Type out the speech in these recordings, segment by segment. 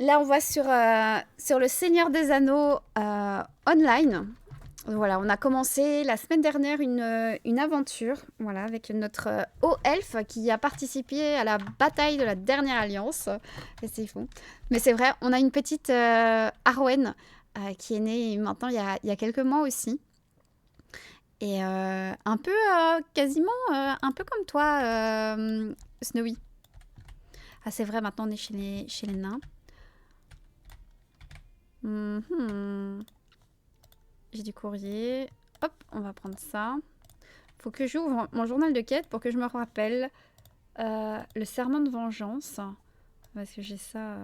Là, on va sur le Seigneur des Anneaux online. Voilà, on a commencé la semaine dernière une aventure, voilà, avec notre haut elfe qui a participé à la bataille de la dernière alliance. Et c'est fou. Mais c'est vrai, on a une petite Arwen qui est née maintenant il y a quelques mois aussi. Et un peu, quasiment, un peu comme toi, Snowy. Ah, c'est vrai, maintenant on est chez les nains. Mhm. J'ai du courrier. Hop, on va prendre ça. Faut que j'ouvre mon journal de quête pour que je me rappelle le serment de vengeance. Parce que j'ai ça.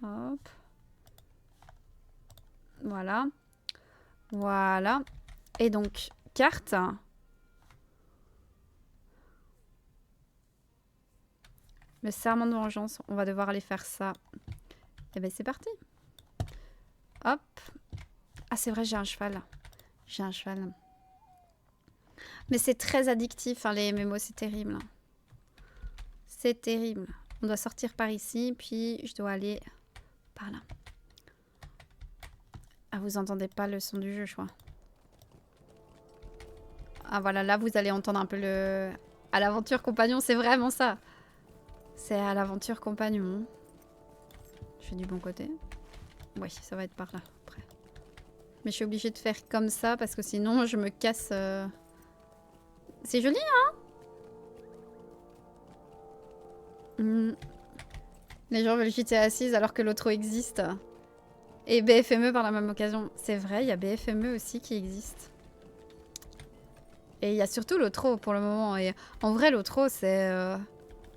Hop. Voilà. Voilà. Et donc, carte. Le serment de vengeance. On va devoir aller faire ça. Et ben c'est parti. Hop. Ah, c'est vrai, j'ai un cheval. J'ai un cheval. Mais c'est très addictif, hein, les MMO, c'est terrible. C'est terrible. On doit sortir par ici, puis je dois aller par là. Ah, vous entendez pas le son du jeu, je crois. Ah, voilà, là, vous allez entendre un peu le... À l'aventure compagnon, c'est vraiment ça. C'est à l'aventure compagnon. Je fais du bon côté. Oui, ça va être par là, après. Mais je suis obligée de faire comme ça, parce que sinon, je me casse... C'est joli, hein? Les gens veulent GTA 6 alors que l'autre existe. Et BFME par la même occasion. C'est vrai, il y a BFME aussi qui existe. Et il y a surtout l'Otro pour le moment. Et en vrai, l'Otro, c'est...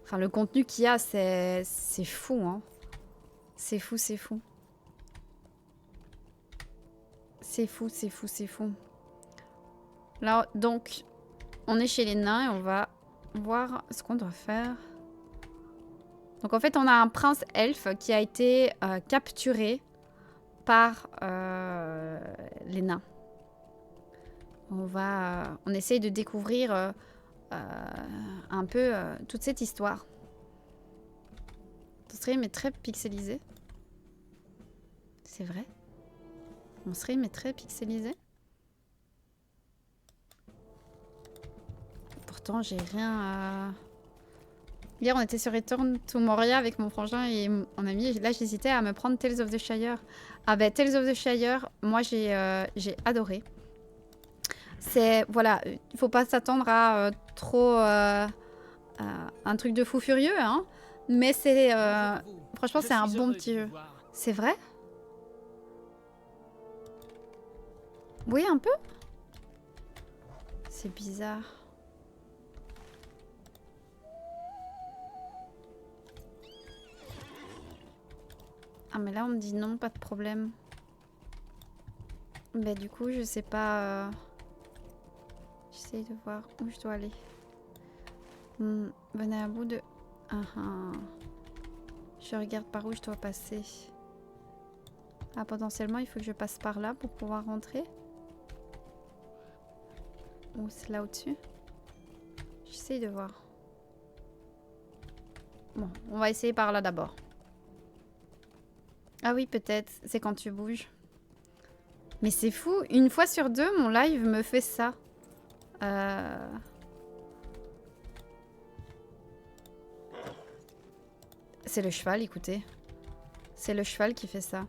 Enfin, le contenu qu'il y a, c'est fou, hein. C'est fou, c'est fou. C'est fou, c'est fou, c'est fou. Là, donc, on est chez les nains et on va voir ce qu'on doit faire. Donc, en fait, on a un prince elfe qui a été capturé par les nains. On essaye de découvrir un peu toute cette histoire. Ton stream est très pixelisé. C'est vrai? Mon stream est très pixelisé. Pourtant, j'ai rien à... Hier, on était sur Return to Moria avec mon frangin et mon ami. Là, j'hésitais à me prendre Tales of the Shire. Ah ben, Tales of the Shire, moi, j'ai adoré. C'est... Voilà, il faut pas s'attendre à trop... un truc de fou furieux, hein. Mais c'est... franchement, c'est un bon petit jeu. C'est vrai? Oui, un peu. C'est bizarre. Ah, mais là, on me dit non, pas de problème. Bah, du coup, je sais pas... J'essaye de voir où je dois aller. Venez à bout de... Je regarde par où je dois passer. Ah, potentiellement, il faut que je passe par là pour pouvoir rentrer. Ou c'est là au-dessus. J'essaye de voir. Bon, on va essayer par là d'abord. Ah oui, peut-être. C'est quand tu bouges. Mais c'est fou. Une fois sur deux, mon live me fait ça. C'est le cheval, écoutez. C'est le cheval qui fait ça.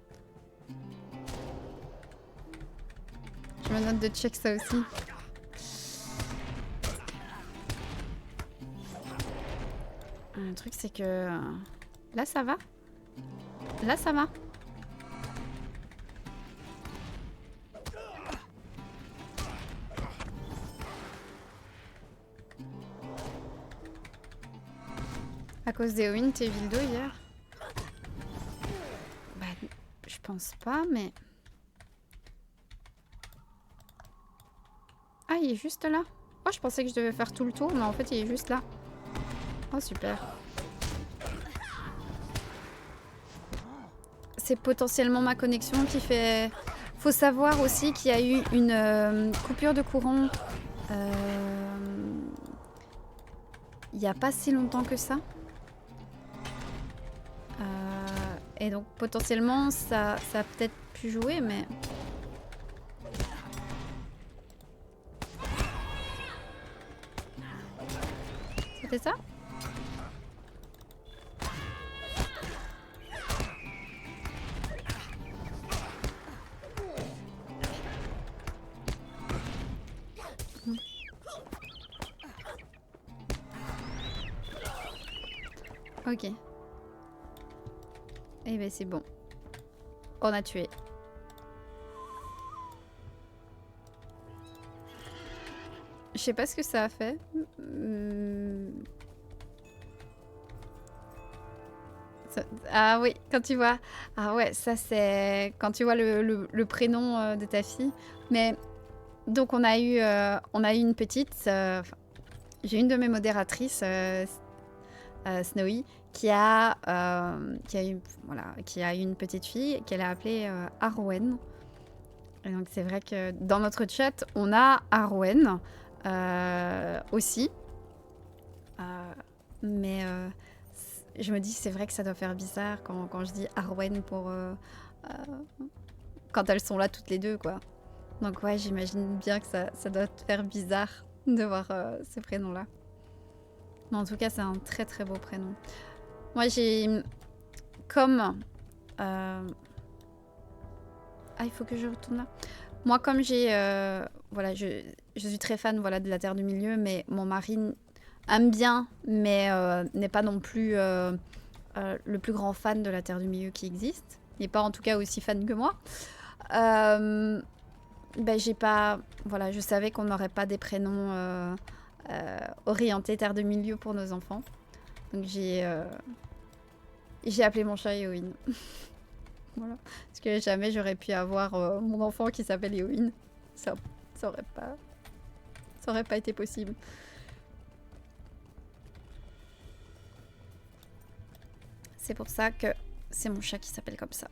Je me note de check ça aussi. Le truc, c'est que... Là, ça va. Là, ça va. À cause des Owin, t'es Vildo hier? Bah, je pense pas, mais... Ah, il est juste là. Oh, je pensais que je devais faire tout le tour, mais en fait, il est juste là. Oh, super. C'est potentiellement ma connexion qui fait... Faut savoir aussi qu'il y a eu une coupure de courant il n'y a pas si longtemps que ça. Et donc potentiellement ça a peut-être pu jouer, mais... C'était ça? Ok. Eh ben c'est bon. On a tué. Je sais pas ce que ça a fait. Ah oui, quand tu vois... Ah ouais, ça c'est... Quand tu vois le prénom de ta fille. Mais... Donc on a eu une petite... J'ai une de mes modératrices, Snowy, qui a eu une petite fille qu'elle a appelée Arwen. Et donc c'est vrai que dans notre chat, on a Arwen aussi. Mais je me dis, c'est vrai que ça doit faire bizarre quand je dis Arwen pour... quand elles sont là toutes les deux, quoi. Donc ouais, j'imagine bien que ça doit te faire bizarre de voir ces prénoms-là. Mais en tout cas, c'est un très très beau prénom. Moi, j'ai... Comme... Ah, il faut que je retourne là. Moi, comme j'ai... voilà, je suis très fan voilà, de la Terre du Milieu, mais mon mari aime bien, mais n'est pas non plus le plus grand fan de la Terre du Milieu qui existe. Il n'est pas en tout cas aussi fan que moi. Ben, j'ai pas... Voilà, je savais qu'on n'aurait pas des prénoms orientés Terre du Milieu pour nos enfants. Donc j'ai appelé mon chat Eowyn. Voilà. Parce que jamais j'aurais pu avoir mon enfant qui s'appelle Eowyn. Ça aurait pas été possible. C'est pour ça que c'est mon chat qui s'appelle comme ça.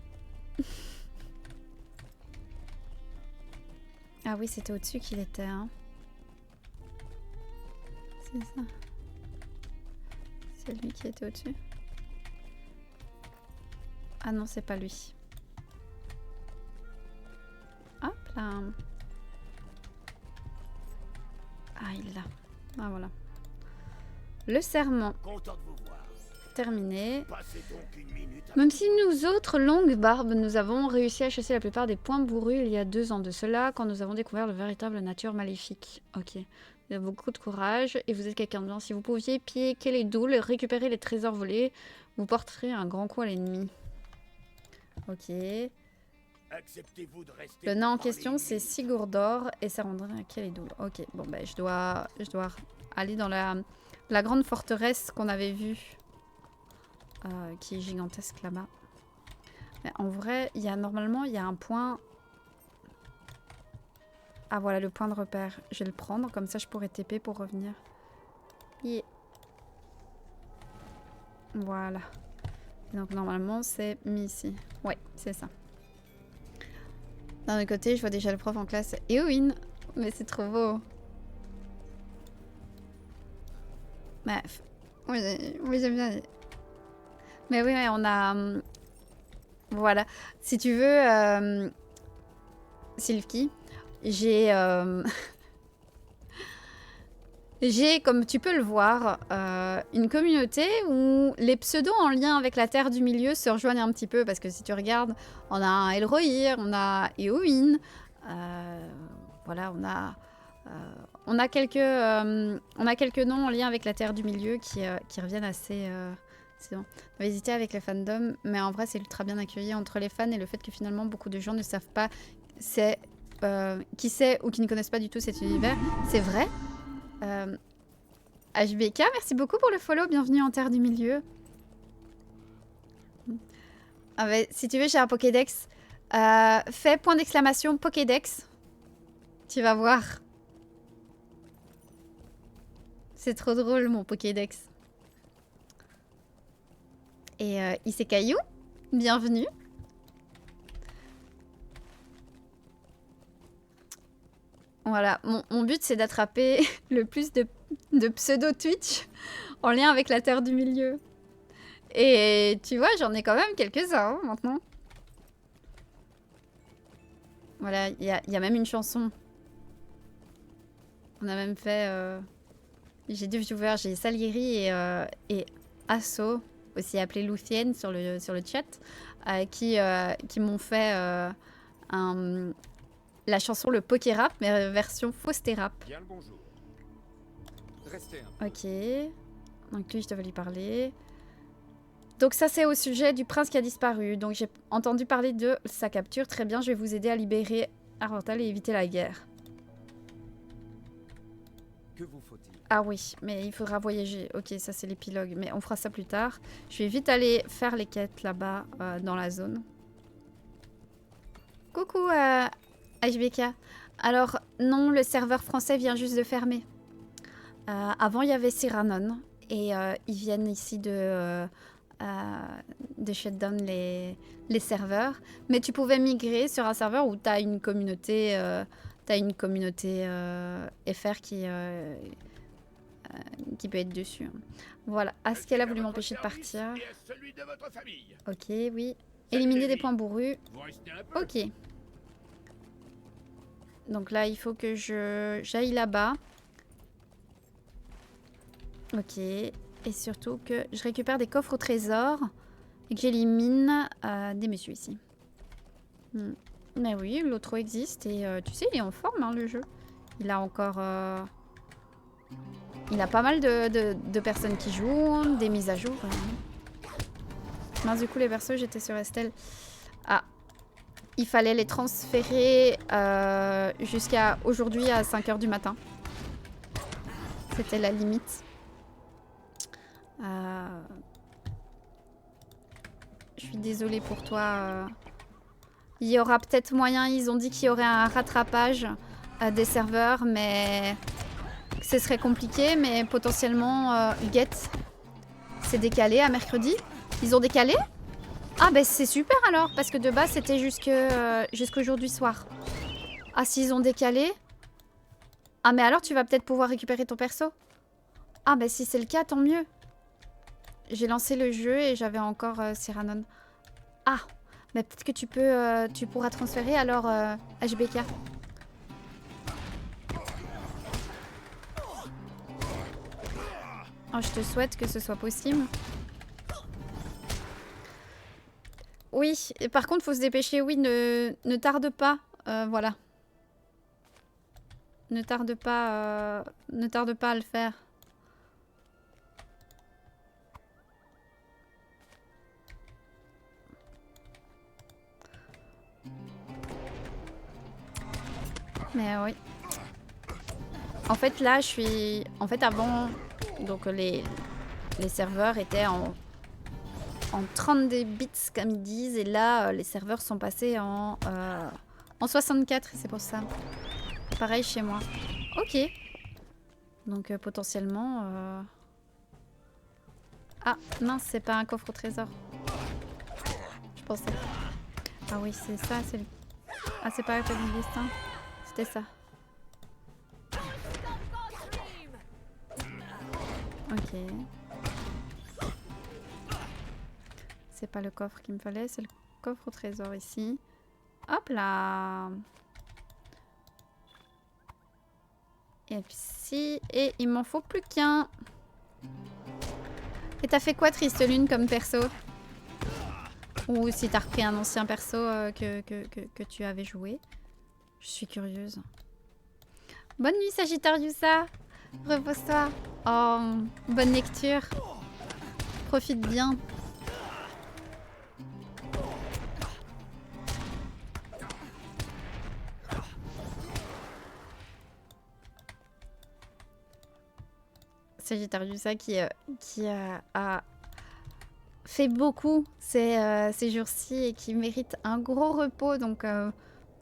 Ah oui, c'était au-dessus qu'il était, hein. C'est ça. C'est lui qui était au-dessus. Ah non, c'est pas lui. Hop là. Ah, il l'a. Ah voilà. Le serment. Terminé. Même si nous autres, longues barbes, nous avons réussi à chasser la plupart des points bourrus il y a 2 ans de cela, quand nous avons découvert le véritable nature maléfique. Ok. Vous avez beaucoup de courage et vous êtes quelqu'un de bien. Si vous pouviez piquer les doules, récupérer les trésors volés, vous porterez un grand coup à l'ennemi. Ok. Le nain en question, c'est Sigurdor et ça rendrait à Khélédoul. Ok, bon ben je dois aller dans la grande forteresse qu'on avait vue, qui est gigantesque là-bas. Mais en vrai, normalement, il y a un point... Ah voilà, le point de repère. Je vais le prendre, comme ça je pourrais TP pour revenir. Yeah. Voilà. Et donc normalement, c'est mis ici. Ouais, c'est ça. D'un autre côté, je vois déjà le prof en classe. Eowyn, mais c'est trop beau. Bref. Oui, j'aime bien. Mais oui, on a... voilà. Si tu veux, Sylvie, j'ai... j'ai, comme tu peux le voir, une communauté où les pseudos en lien avec la Terre du Milieu se rejoignent un petit peu. Parce que si tu regardes, on a un Elrohir, on a Eowyn. Voilà, on a quelques noms en lien avec la Terre du Milieu qui reviennent assez... c'est bon. On va hésiter avec les fandoms, mais en vrai, c'est ultra bien accueilli entre les fans et le fait que finalement, beaucoup de gens ne savent pas qui c'est ou qui ne connaissent pas du tout cet univers. C'est vrai. HBK, merci beaucoup pour le follow. Bienvenue en Terre du Milieu. Ah bah, si tu veux, j'ai un Pokédex. Fais point d'exclamation Pokédex. Tu vas voir. C'est trop drôle, mon Pokédex. Et Isekaiou, bienvenue. Voilà, mon but c'est d'attraper le plus de pseudo Twitch en lien avec la Terre du Milieu. Et tu vois, j'en ai quand même quelques-uns maintenant. Voilà, il y a même une chanson. On a même fait... J'ai 2 viewers, j'ai Salieri et Asso, aussi appelé Luthien sur le chat, qui m'ont fait la chanson Le Poké Rap, mais version Fausté Rap. Bien le bonjour. Restez un peu. Ok. Donc lui, je devais lui parler. Donc ça, c'est au sujet du prince qui a disparu. Donc j'ai entendu parler de sa capture. Très bien, je vais vous aider à libérer Arvental et éviter la guerre. Que vous faut-il? Ah oui, mais il faudra voyager. Ok, ça c'est l'épilogue, mais on fera ça plus tard. Je vais vite aller faire les quêtes là-bas, dans la zone. Coucou, HBK. Alors, non, le serveur français vient juste de fermer. Avant, il y avait Cyrano, et ils viennent ici de shutdown les serveurs. Mais tu pouvais migrer sur un serveur où tu as une communauté, FR qui peut être dessus. Voilà. Est-ce qu'elle a voulu m'empêcher de partir? Ok, oui. Éliminer des points bourrus. Ok. Donc là, il faut que j'aille là-bas. Ok. Et surtout que je récupère des coffres au trésor et que j'élimine des messieurs ici. Mais oui, l'autre existe et tu sais, il est en forme, hein, le jeu. Il a encore... Il a pas mal de personnes qui jouent, des mises à jour. Mince, du coup, les persos, j'étais sur Estelle. Ah. Il fallait les transférer jusqu'à aujourd'hui à 5 h du matin. C'était la limite. Je suis désolée pour toi. Il y aura peut-être moyen, ils ont dit qu'il y aurait un rattrapage des serveurs, mais ce serait compliqué. Mais potentiellement, Get s'est décalé à mercredi. Ils ont décalé? Ah ben c'est super alors, parce que de base c'était jusqu'aujourd'hui soir. Ah, s'ils ont décalé? Ah mais alors tu vas peut-être pouvoir récupérer ton perso? Ah ben si c'est le cas, tant mieux. J'ai lancé le jeu et j'avais encore Cyrano. Ah, mais peut-être que tu pourras transférer alors HBK. Oh, je te souhaite que ce soit possible. Oui, et par contre, faut se dépêcher. Oui, ne tarde pas. Voilà. Ne tarde pas à le faire. Mais oui. En fait, là, je suis... En fait, avant, donc les serveurs étaient en 32 bits, comme ils disent. Et là, les serveurs sont passés en 64. C'est pour ça. Pareil chez moi. Ok. Donc, potentiellement... Ah, mince, c'est pas un coffre au trésor. Je pensais. Ah oui, c'est ça. Ah, c'est pas la du destin. C'était ça. Ok. C'est pas le coffre qu'il me fallait, c'est le coffre au trésor ici. Hop là. Et puis ici. Et il m'en faut plus qu'un. Et t'as fait quoi, Triste Lune, comme perso? Ou si t'as repris un ancien perso que tu avais joué. Je suis curieuse. Bonne nuit, Sagittariusa. Repose-toi. Oh, bonne lecture. Profite bien. Sagittariusa qui a fait beaucoup ces jours-ci et qui mérite un gros repos. Donc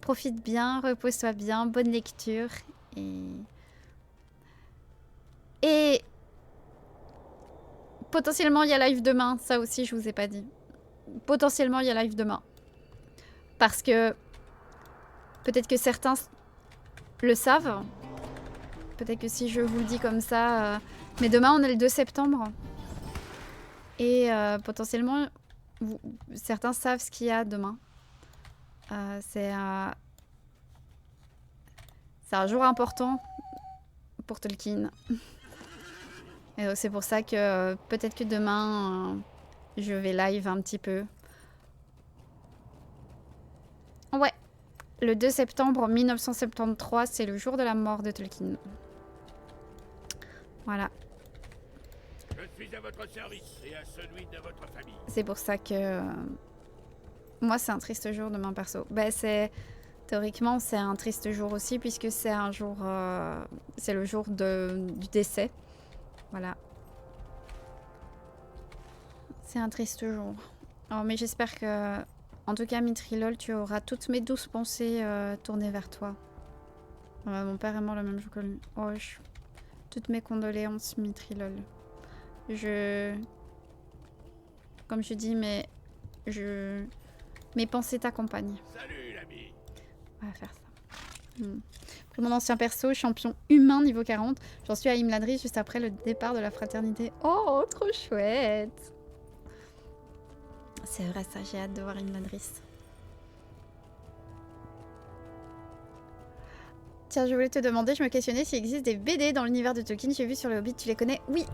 profite bien, repose-toi bien, bonne lecture. Et potentiellement il y a live demain, ça aussi je vous ai pas dit. Potentiellement il y a live demain. Parce que peut-être que certains le savent, Peut-être que si je vous le dis comme ça... Mais demain, on est le 2 septembre. Et potentiellement, certains savent ce qu'il y a demain. C'est un jour important pour Tolkien. Et c'est pour ça que peut-être que demain, je vais live un petit peu. Ouais, le 2 septembre 1973, c'est le jour de la mort de Tolkien. Voilà. Je suis à votre service et à celui de votre famille. C'est pour ça que... moi, c'est un triste jour demain, perso. Ben, théoriquement, c'est un triste jour aussi, puisque c'est un jour... c'est le jour du décès. Voilà. C'est un triste jour. Alors, mais j'espère que... En tout cas, Mitrilol, tu auras toutes mes douces pensées tournées vers toi. Mon père est mort le même jour que lui. Oh, toutes mes condoléances, Mitrilol. Comme je dis, mais... Mes pensées t'accompagnent. Salut l'ami. On va faire ça. Après mon ancien perso, champion humain niveau 40. J'en suis à Imladris juste après le départ de la fraternité. Oh, trop chouette! C'est vrai ça, j'ai hâte de voir Imladris. Tiens, je voulais te demander, je me questionnais s'il existe des BD dans l'univers de Tolkien. J'ai vu sur le Hobbit, tu les connais? Oui!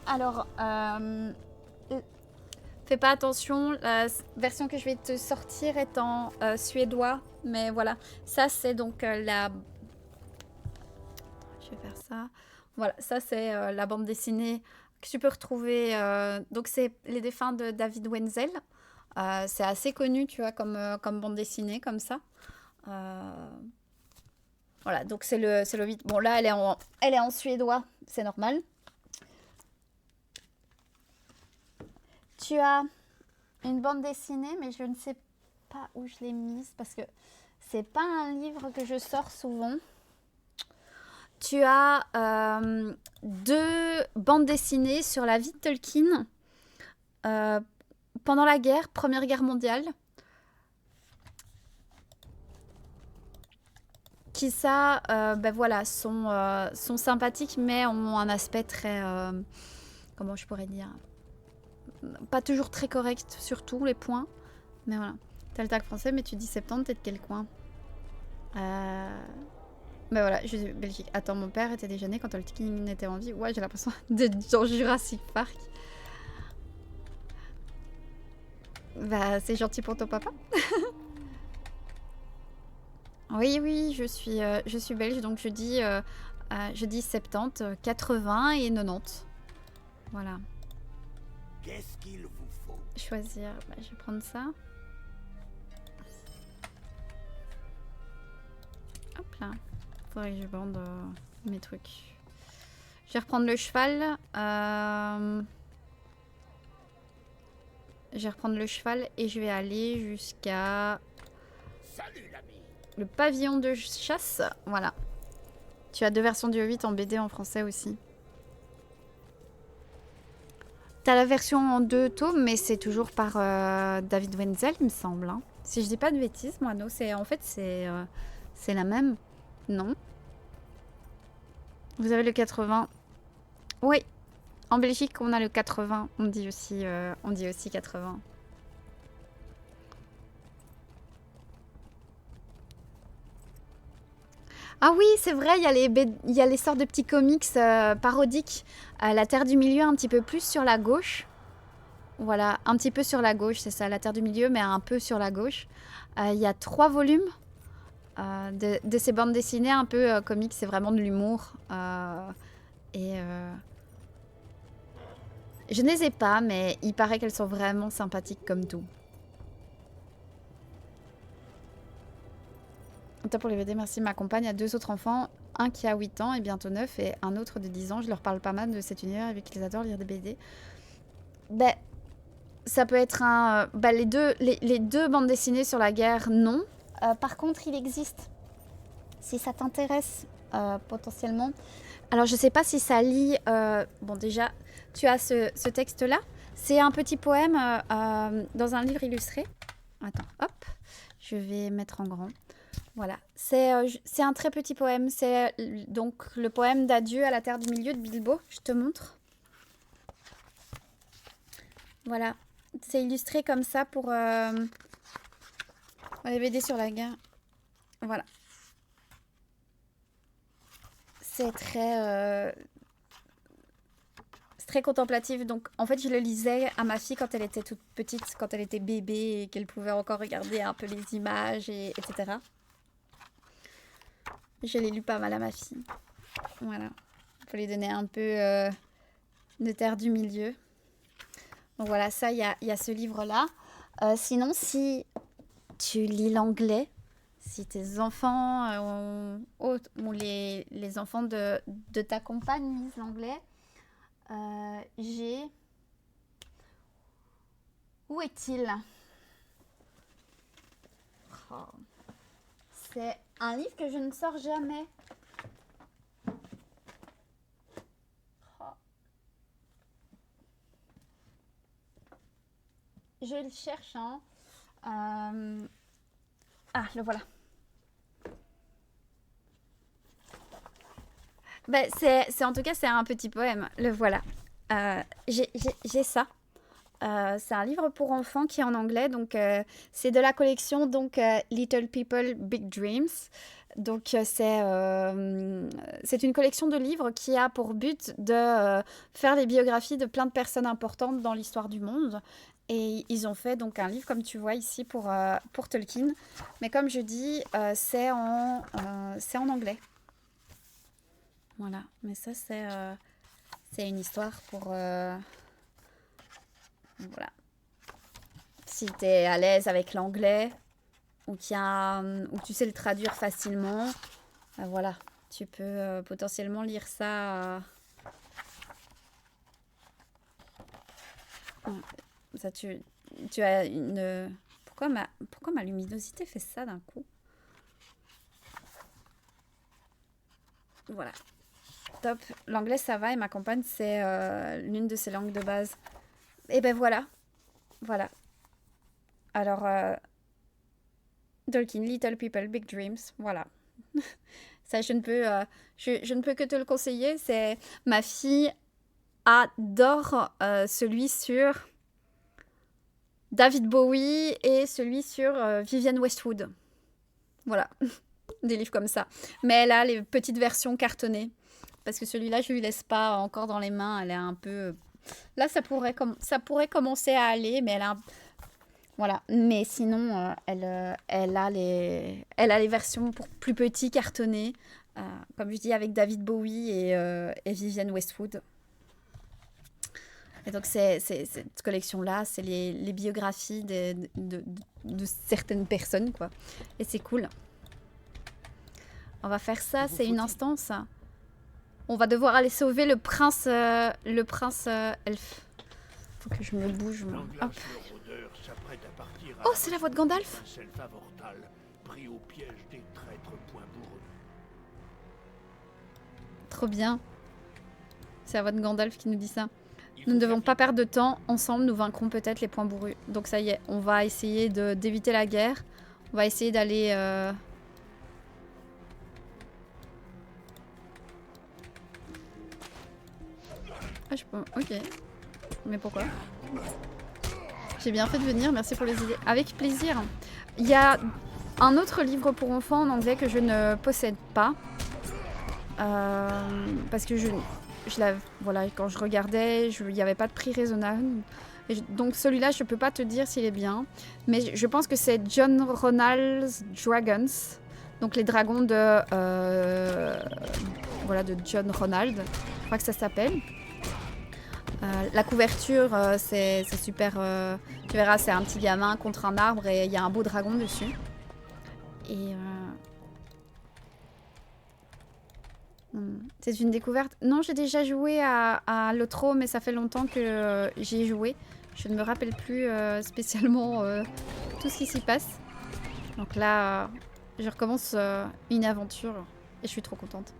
Alors, fais pas attention, la version que je vais te sortir est en suédois. Mais voilà, ça c'est donc la... Je vais faire ça. Voilà, ça c'est la bande dessinée que tu peux retrouver. Donc c'est Les Défunts de David Wenzel. C'est assez connu, tu vois, comme bande dessinée, comme ça. Voilà, donc c'est le Hobbit. Bon, là, elle est en suédois, c'est normal. Tu as une bande dessinée, mais je ne sais pas où je l'ai mise, parce que c'est pas un livre que je sors souvent. Tu as 2 bandes dessinées sur la vie de Tolkien pendant la guerre, Première Guerre mondiale. Qui ben voilà, sont sympathiques, mais ont un aspect très... comment je pourrais dire, pas toujours très correct sur tous les points. Mais voilà. T'as le tag français, mais tu dis 70, t'es de quel coin? Ben voilà, je suis Belgique. Attends, mon père était déjà né quand Tolkien était en vie. Ouais, j'ai l'impression d'être dans Jurassic Park. Bah, c'est gentil pour ton papa. Oui, oui, je suis belge, donc je dis 70, 80 et 90. Voilà. Qu'est-ce qu'il vous faut? Choisir, bah, je vais prendre ça. Hop là. Faudrait que je bande mes trucs. Je vais reprendre le cheval. Je vais reprendre le cheval et je vais aller jusqu'à... Salut l'ami. Le pavillon de chasse. Voilà. Tu as 2 versions du Hobbit en BD en français aussi. T'as la version en 2 tomes, mais c'est toujours par David Wenzel, il me semble. Hein. Si je dis pas de bêtises, moi, non. En fait, c'est la même. Non. Vous avez le 80. Oui. En Belgique, on a le 80. On dit aussi 80. Ah oui, c'est vrai, il y a les sortes de petits comics parodiques. La Terre du Milieu, un petit peu plus sur la gauche. Voilà, un petit peu sur la gauche, c'est ça, la Terre du Milieu, mais un peu sur la gauche. Il y a 3 volumes de ces bandes dessinées un peu comiques. C'est vraiment de l'humour. Je ne les ai pas, mais il paraît qu'elles sont vraiment sympathiques comme tout. Toi pour les VD, merci. Ma compagne a 2 autres enfants, un qui a 8 ans et bientôt 9 et un autre de 10 ans. Je leur parle pas mal de cet univers et vu qu'ils adorent lire des BD. Ben, ça peut être un... Ben, les deux bandes dessinées sur la guerre, non. Par contre, il existe, si ça t'intéresse potentiellement. Alors, je sais pas si ça lit... bon, déjà, tu as ce texte-là. C'est un petit poème dans un livre illustré. Attends, hop. Je vais mettre en grand. Voilà, c'est un très petit poème. C'est donc le poème d'adieu à la terre du milieu de Bilbo. Je te montre. Voilà, c'est illustré comme ça pour les BD sur la guerre. Voilà. C'est très contemplatif. Donc, en fait, je le lisais à ma fille quand elle était toute petite, quand elle était bébé et qu'elle pouvait encore regarder un peu les images, etc. Je l'ai lu pas mal à ma fille. Voilà. Pour lui donner un peu de terre du milieu. Donc voilà, ça, il y a ce livre-là. Sinon, si tu lis l'anglais, si tes enfants ou les enfants de ta compagne lisent l'anglais, j'ai... Où est-il? Oh. C'est un livre que je ne sors jamais. Oh. Je le cherche, hein. Ah, le voilà. Ben, en tout cas, c'est un petit poème. Le voilà. J'ai ça. C'est un livre pour enfants qui est en anglais. Donc, c'est de la collection donc, Little People, Big Dreams. Donc, c'est une collection de livres qui a pour but de faire des biographies de plein de personnes importantes dans l'histoire du monde. Et ils ont fait donc un livre, comme tu vois ici, pour Tolkien. Mais comme je dis, c'est en anglais. Voilà. Mais ça, c'est une histoire pour... voilà. Si tu es à l'aise avec l'anglais ou ou tu sais le traduire facilement, voilà. Tu peux potentiellement lire ça... Ça, tu as une... Pourquoi ma luminosité fait ça d'un coup? Voilà. Top. L'anglais, ça va et ma compagne, c'est l'une de ses langues de base. Et ben voilà. Voilà. Alors, Tolkien, Little People, Big Dreams. Voilà. Ça, je ne peux que te le conseiller. Ma fille adore celui sur David Bowie et celui sur Vivienne Westwood. Voilà, des livres comme ça. Mais elle a les petites versions cartonnées. Parce que celui-là, je ne lui laisse pas encore dans les mains. Elle est un peu... Là, ça pourrait commencer à aller, mais elle a... Voilà. Mais sinon, elle a les versions pour plus petits cartonnés. Comme je dis, avec David Bowie et Vivienne Westwood. Et donc, cette collection-là, c'est les biographies de certaines personnes, quoi. Et c'est cool. On va faire ça, c'est une instance. On va devoir aller sauver le prince elfe. Faut que je me bouge, moi. Hop. Oh, c'est la voix de Gandalf. Trop bien. C'est la voix de Gandalf qui nous dit ça. Nous ne devons pas perdre de temps. Ensemble, nous vaincrons peut-être les points bourrus. Donc ça y est, on va essayer d'éviter la guerre. On va essayer d'aller... Ah, je peux... Ok. Mais pourquoi? J'ai bien fait de venir. Merci pour les idées. Avec plaisir. Il y a un autre livre pour enfants en anglais que je ne possède pas. Parce que voilà, quand je regardais, il n'y avait pas de prix raisonnable. Donc celui-là, je ne peux pas te dire s'il est bien. Mais je pense que c'est John Ronald's Dragons. Donc les dragons de John Ronald. Je crois que ça s'appelle. La couverture, c'est super... tu verras, c'est un petit gamin contre un arbre et il y a un beau dragon dessus. Et... c'est une découverte. Non, j'ai déjà joué à l'Otro, mais ça fait longtemps que j'y ai joué. Je ne me rappelle plus spécialement tout ce qui s'y passe. Donc là, je recommence une aventure et je suis trop contente.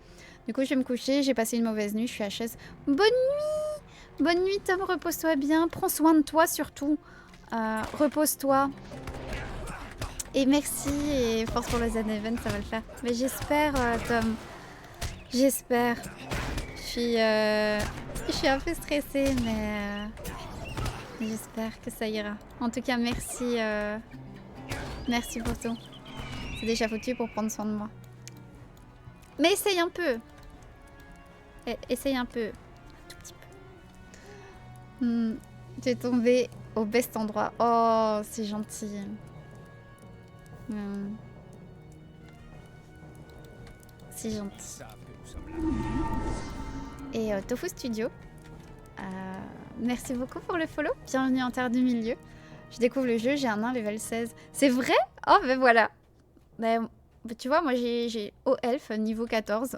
Du coup, je vais me coucher. J'ai passé une mauvaise nuit. Je suis à chaise. Bonne nuit! Bonne nuit, Tom. Repose-toi bien. Prends soin de toi surtout. Repose-toi. Et merci, et force pour le Z-Event, ça va le faire. Mais j'espère, Tom. J'espère. Je suis un peu stressée, mais j'espère que ça ira. En tout cas, merci. Merci pour tout. C'est déjà foutu pour prendre soin de moi. Mais essaye un peu. Essaye un peu. Un tout petit peu. Tu es tombé au best endroit. Oh, c'est gentil. C'est gentil. Et Tofu Studio, merci beaucoup pour le follow. Bienvenue en Terre du Milieu. Je découvre le jeu, j'ai un nain level 16. C'est vrai? Oh, ben voilà. Ben, tu vois, moi j'ai O-Elf niveau 14.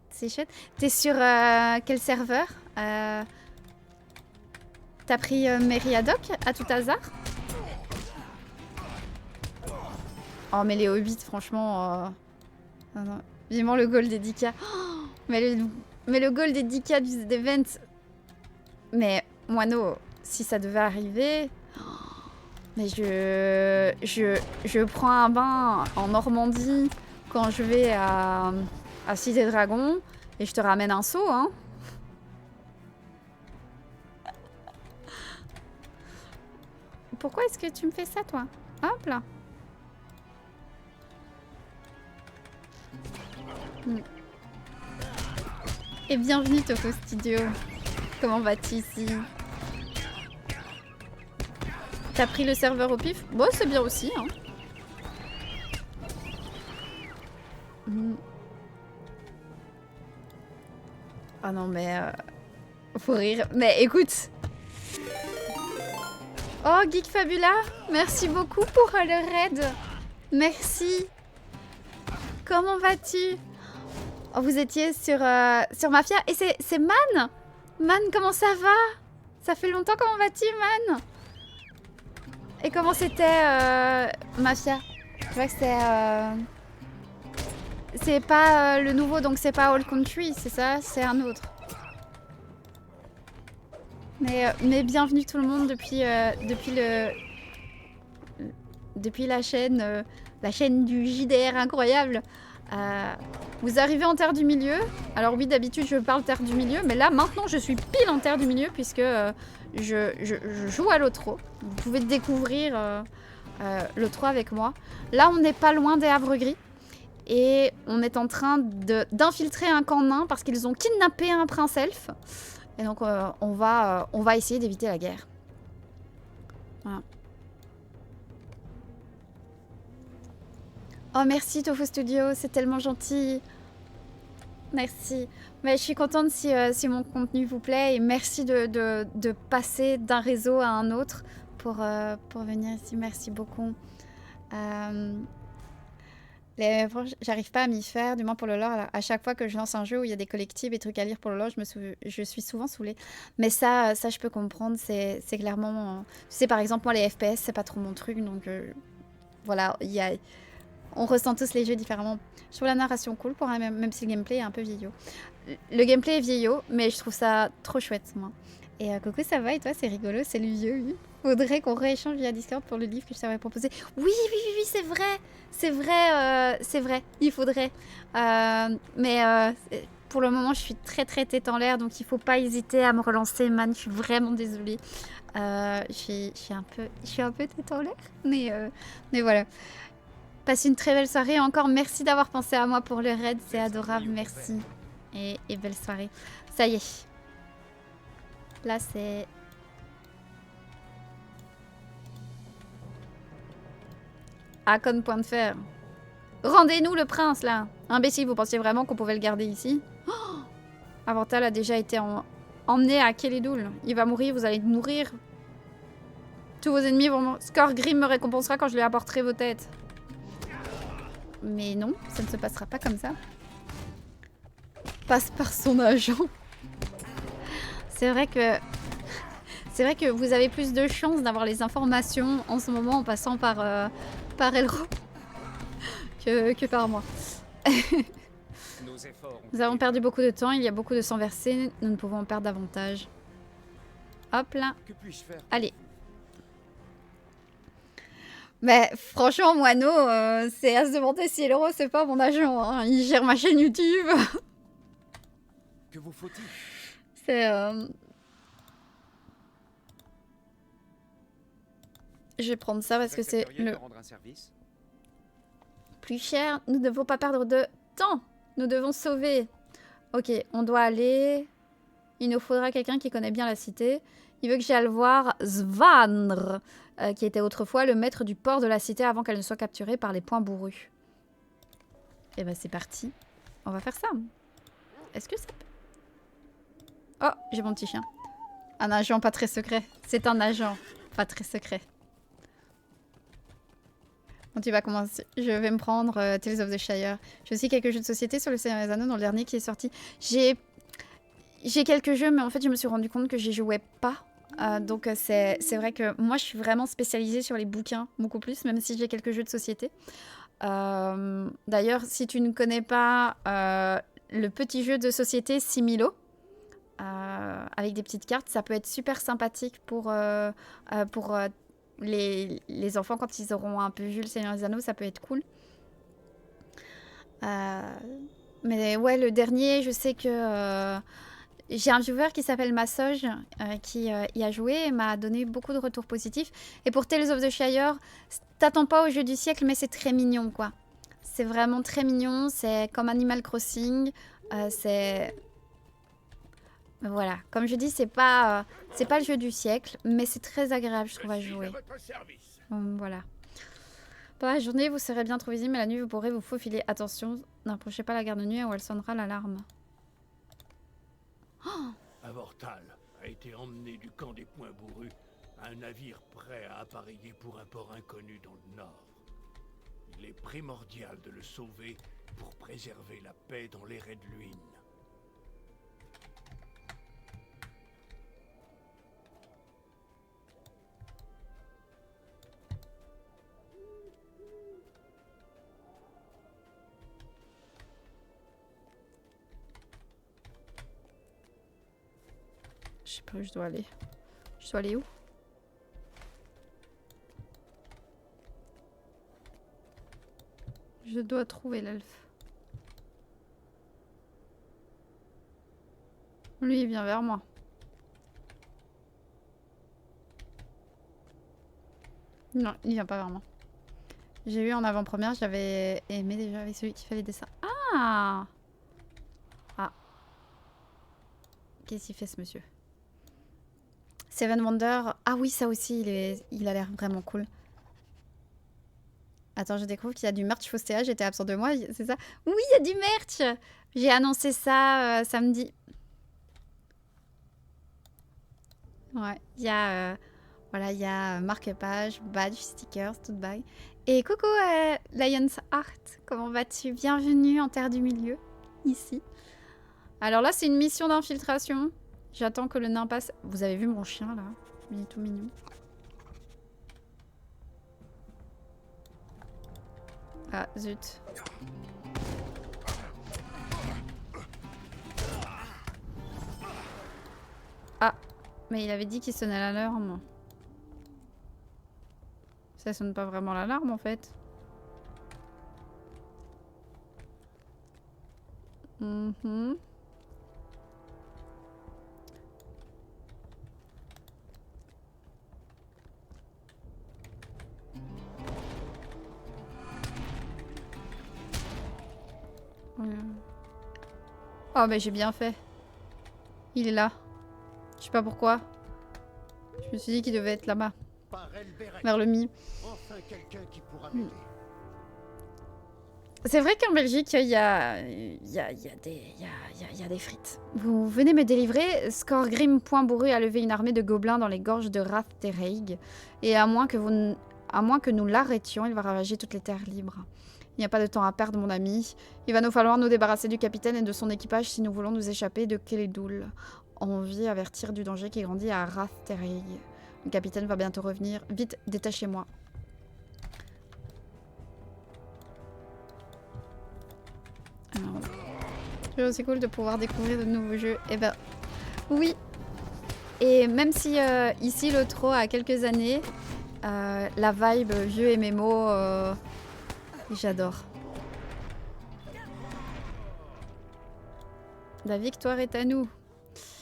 C'est chouette. T'es sur quel serveur? T'as pris Meriadoc à tout hasard? Oh, mais les hobbits, franchement... Non, non. Vivement le goal des 10K. Oh, mais le goal des 10K du event. Mais Moineau, si ça devait arriver... Oh, mais je prends un bain en Normandie quand je vais à Cité Dragon et je te ramène un seau, hein. Pourquoi est-ce que tu me fais ça, toi? Hop là. Et bienvenue Tofu Studio. Comment vas-tu ici? T'as pris le serveur au pif? Bon, c'est bien aussi, hein. Ah non, mais... faut rire. Mais écoute. Oh, Geek Fabula, merci beaucoup pour le raid. Merci. Comment vas-tu? Oh, vous étiez sur Mafia. Et c'est Man. Man, comment ça va? Ça fait longtemps, comment vas-tu, Man? Et comment c'était Mafia? Je vois que c'est pas le nouveau, donc c'est pas All Country, c'est ça? C'est un autre. Mais bienvenue tout le monde depuis la chaîne du JDR incroyable. Vous arrivez en Terre du Milieu. Alors oui, d'habitude je parle Terre du Milieu, mais là maintenant je suis pile en Terre du Milieu puisque je joue à l'Otro. Vous pouvez découvrir l'Otro avec moi. Là on n'est pas loin des Havres Gris et on est en train d'infiltrer un camp nain parce qu'ils ont kidnappé un prince elfe. Et donc on va essayer d'éviter la guerre. Voilà. Oh merci Tofu Studio, c'est tellement gentil. Merci. Mais je suis contente si mon contenu vous plaît et merci de passer d'un réseau à un autre pour venir ici. Merci beaucoup. J'arrive pas à m'y faire, du moins pour le lore. Alors, à chaque fois que je lance un jeu où il y a des collectifs et trucs à lire pour le lore, je suis souvent saoulée. Mais ça je peux comprendre. C'est clairement... tu sais, par exemple, moi, les FPS, c'est pas trop mon truc. Donc, voilà, on ressent tous les jeux différemment. Je trouve la narration cool, même si le gameplay est un peu vieillot. Le gameplay est vieillot, mais je trouve ça trop chouette, moi. Et coucou, ça va? Et toi, c'est rigolo, c'est le vieux, oui. Faudrait qu'on rééchange via Discord pour le livre que je t'avais proposé. Oui, c'est vrai. C'est vrai. Il faudrait. Mais pour le moment, je suis très tête en l'air, donc il faut pas hésiter à me relancer, man. Je suis vraiment désolée. Je suis un peu tête en l'air, mais voilà. Passez une très belle soirée. Encore merci d'avoir pensé à moi pour le raid. C'est adorable. Merci. Et belle soirée. Ça y est. Là, c'est... Hakon point de fer. Rendez-nous le prince, là. Imbécile, vous pensiez vraiment qu'on pouvait le garder ici? Oh, Avortal a déjà été emmené à Keledoul. Il va mourir, vous allez mourir. Tous vos ennemis vont mourir. Skorgrim me récompensera quand je lui apporterai vos têtes. Mais non, ça ne se passera pas comme ça. Passe par son agent. C'est vrai que vous avez plus de chances d'avoir les informations en ce moment en passant par Elro que par moi. Nous avons perdu beaucoup de temps, il y a beaucoup de sang versé, nous ne pouvons en perdre davantage. Hop là. Que puis-je faire? Allez. Mais franchement, Moineau, c'est à se demander si l'euro, c'est pas mon agent. Hein. Il gère ma chaîne YouTube. Que vous faut-il? C'est... Je vais prendre ça parce que c'est le rendre un service? plus cher. Nous ne devons pas perdre de temps. Nous devons sauver. Ok, on doit aller... Il nous faudra quelqu'un qui connaît bien la cité. Il veut que j'aille voir Svandr, qui était autrefois le maître du port de la cité avant qu'elle ne soit capturée par les poings bourrus. Et ben c'est parti. On va faire ça. Est-ce que ça peut... Oh, j'ai mon petit chien. Un agent pas très secret. C'est un agent pas très secret. Bon, tu vas commencer. Je vais me prendre Tales of the Shire. J'ai aussi quelques jeux de société sur le Seigneur des Anneaux dans le dernier qui est sorti. J'ai quelques jeux, mais en fait, je me suis rendu compte que j'y jouais pas. Donc, c'est vrai que moi, je suis vraiment spécialisée sur les bouquins, beaucoup plus, même si j'ai quelques jeux de société. D'ailleurs, si tu ne connais pas le petit jeu de société Similo, avec des petites cartes, ça peut être super sympathique pour les enfants quand ils auront un peu vu le Seigneur des Anneaux, ça peut être cool. Mais ouais, le dernier, je sais que j'ai un viewer qui s'appelle Massoge qui y a joué et m'a donné beaucoup de retours positifs. Et pour Tales of the Shire, t'attends pas au jeu du siècle, mais c'est très mignon, quoi. C'est vraiment très mignon, c'est comme Animal Crossing, c'est... Voilà, comme je dis, c'est pas le jeu du siècle, mais c'est très agréable, je trouve, à jouer. Voilà. Pendant la journée, vous serez bien trop visible, mais la nuit, vous pourrez vous faufiler. Attention, n'approchez pas la garde de nuit ou elle sonnera l'alarme. Oh, Avortal a été emmené du camp des Poings Bourrus à un navire prêt à appareiller pour un port inconnu dans le nord. Il est primordial de le sauver pour préserver la paix dans les Red Luines. Je sais pas où je dois aller. Je dois aller où? Je dois trouver l'elfe. Lui, il vient vers moi. Non, il vient pas vers moi. J'ai eu en avant-première, j'avais aimé déjà avec celui qui fait les dessins. Ah! Ah. Qu'est-ce qu'il fait ce monsieur? Seven Wonders. Ah oui, ça aussi, il a l'air vraiment cool. Attends, je découvre qu'il y a du merch Faustéa. J'étais absent de moi, c'est ça? Oui, il y a du merch! J'ai annoncé ça samedi. Ouais, il y a... voilà, il y a marque-page, badge, stickers, tout bail. Et coucou Lions Art, comment vas-tu? Bienvenue en Terre du Milieu, ici. Alors là, c'est une mission d'infiltration. J'attends que le nain passe. Vous avez vu mon chien, là? Il est tout mignon. Ah, zut. Ah, mais il avait dit qu'il sonnait l'alarme. Ça sonne pas vraiment l'alarme, en fait. Mhm. Oh, mais j'ai bien fait. Il est là. Je sais pas pourquoi. Je me suis dit qu'il devait être là-bas. Vers le mi. C'est vrai qu'en Belgique, il y a des frites. Vous venez me délivrer. Skorgrim Point Bourru a levé une armée de gobelins dans les gorges de Rath-Tereig. Et à moins que nous l'arrêtions, il va ravager toutes les terres libres. Il n'y a pas de temps à perdre, mon ami. Il va nous falloir nous débarrasser du capitaine et de son équipage si nous voulons nous échapper de Keledoul. Envie avertir du danger qui grandit à Rath-Tereig. Le capitaine va bientôt revenir. Vite, détachez-moi. C'est aussi cool de pouvoir découvrir de nouveaux jeux. Eh ben, oui. Et même si ici, le trot a quelques années, La vibe vieux MMO, j'adore. La victoire est à nous.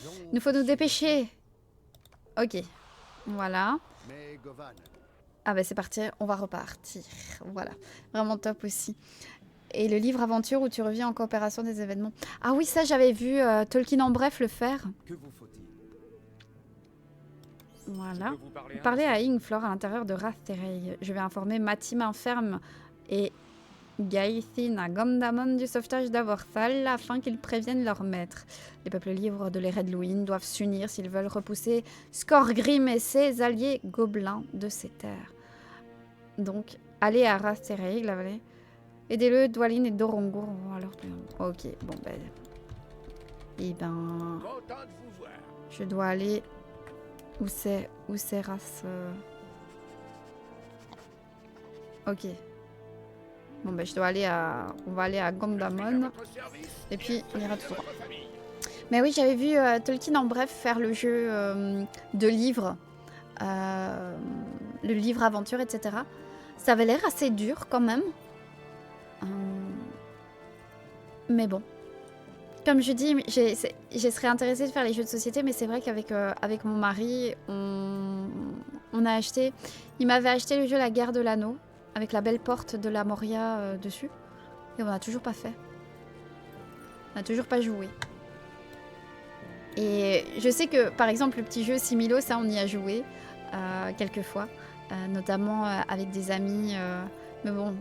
Il nous faut nous dépêcher. Ok, voilà. Mais Govan, Ah bah c'est parti, on va repartir. Voilà, vraiment top aussi. Et le livre aventure où tu reviens en coopération des événements. Ah oui, ça j'avais vu Tolkien en bref le faire. que vous faut-il? Voilà. Je peux vous parler un Parlez instant à Ingflor à l'intérieur de Rathtereil. Je vais informer Matima Ferme et Gaithin à Gondamon du sauvetage d'Avorthal afin qu'ils préviennent leur maître. Les peuples libres de l'Eredluin doivent s'unir s'ils veulent repousser Skorgrim et ses alliés gobelins de ces terres. Donc, allez à Rathtereil, la vallée. Aidez-le, Dwalin et Dorongour. Alors, ok, bon ben... Eh ben... Content de vous voir. Je dois aller... Où c'est Ras Ok. Bon ben je dois aller à... On va aller à Gondamon. Et puis on ira tout droit. Mais oui, j'avais vu Tolkien en bref faire le jeu de livres. Le livre aventure, etc. Ça avait l'air assez dur quand même. Mais bon. Comme je dis, je serais intéressée de faire les jeux de société, mais c'est vrai qu'avec avec mon mari, on a acheté... Il m'avait acheté le jeu La Guerre de l'Anneau, avec la belle porte de la Moria dessus. Et on n'a toujours pas fait. On n'a toujours pas joué. Et je sais que, par exemple, le petit jeu Similo, ça, on y a joué quelques fois. Notamment avec des amis. Mais bon,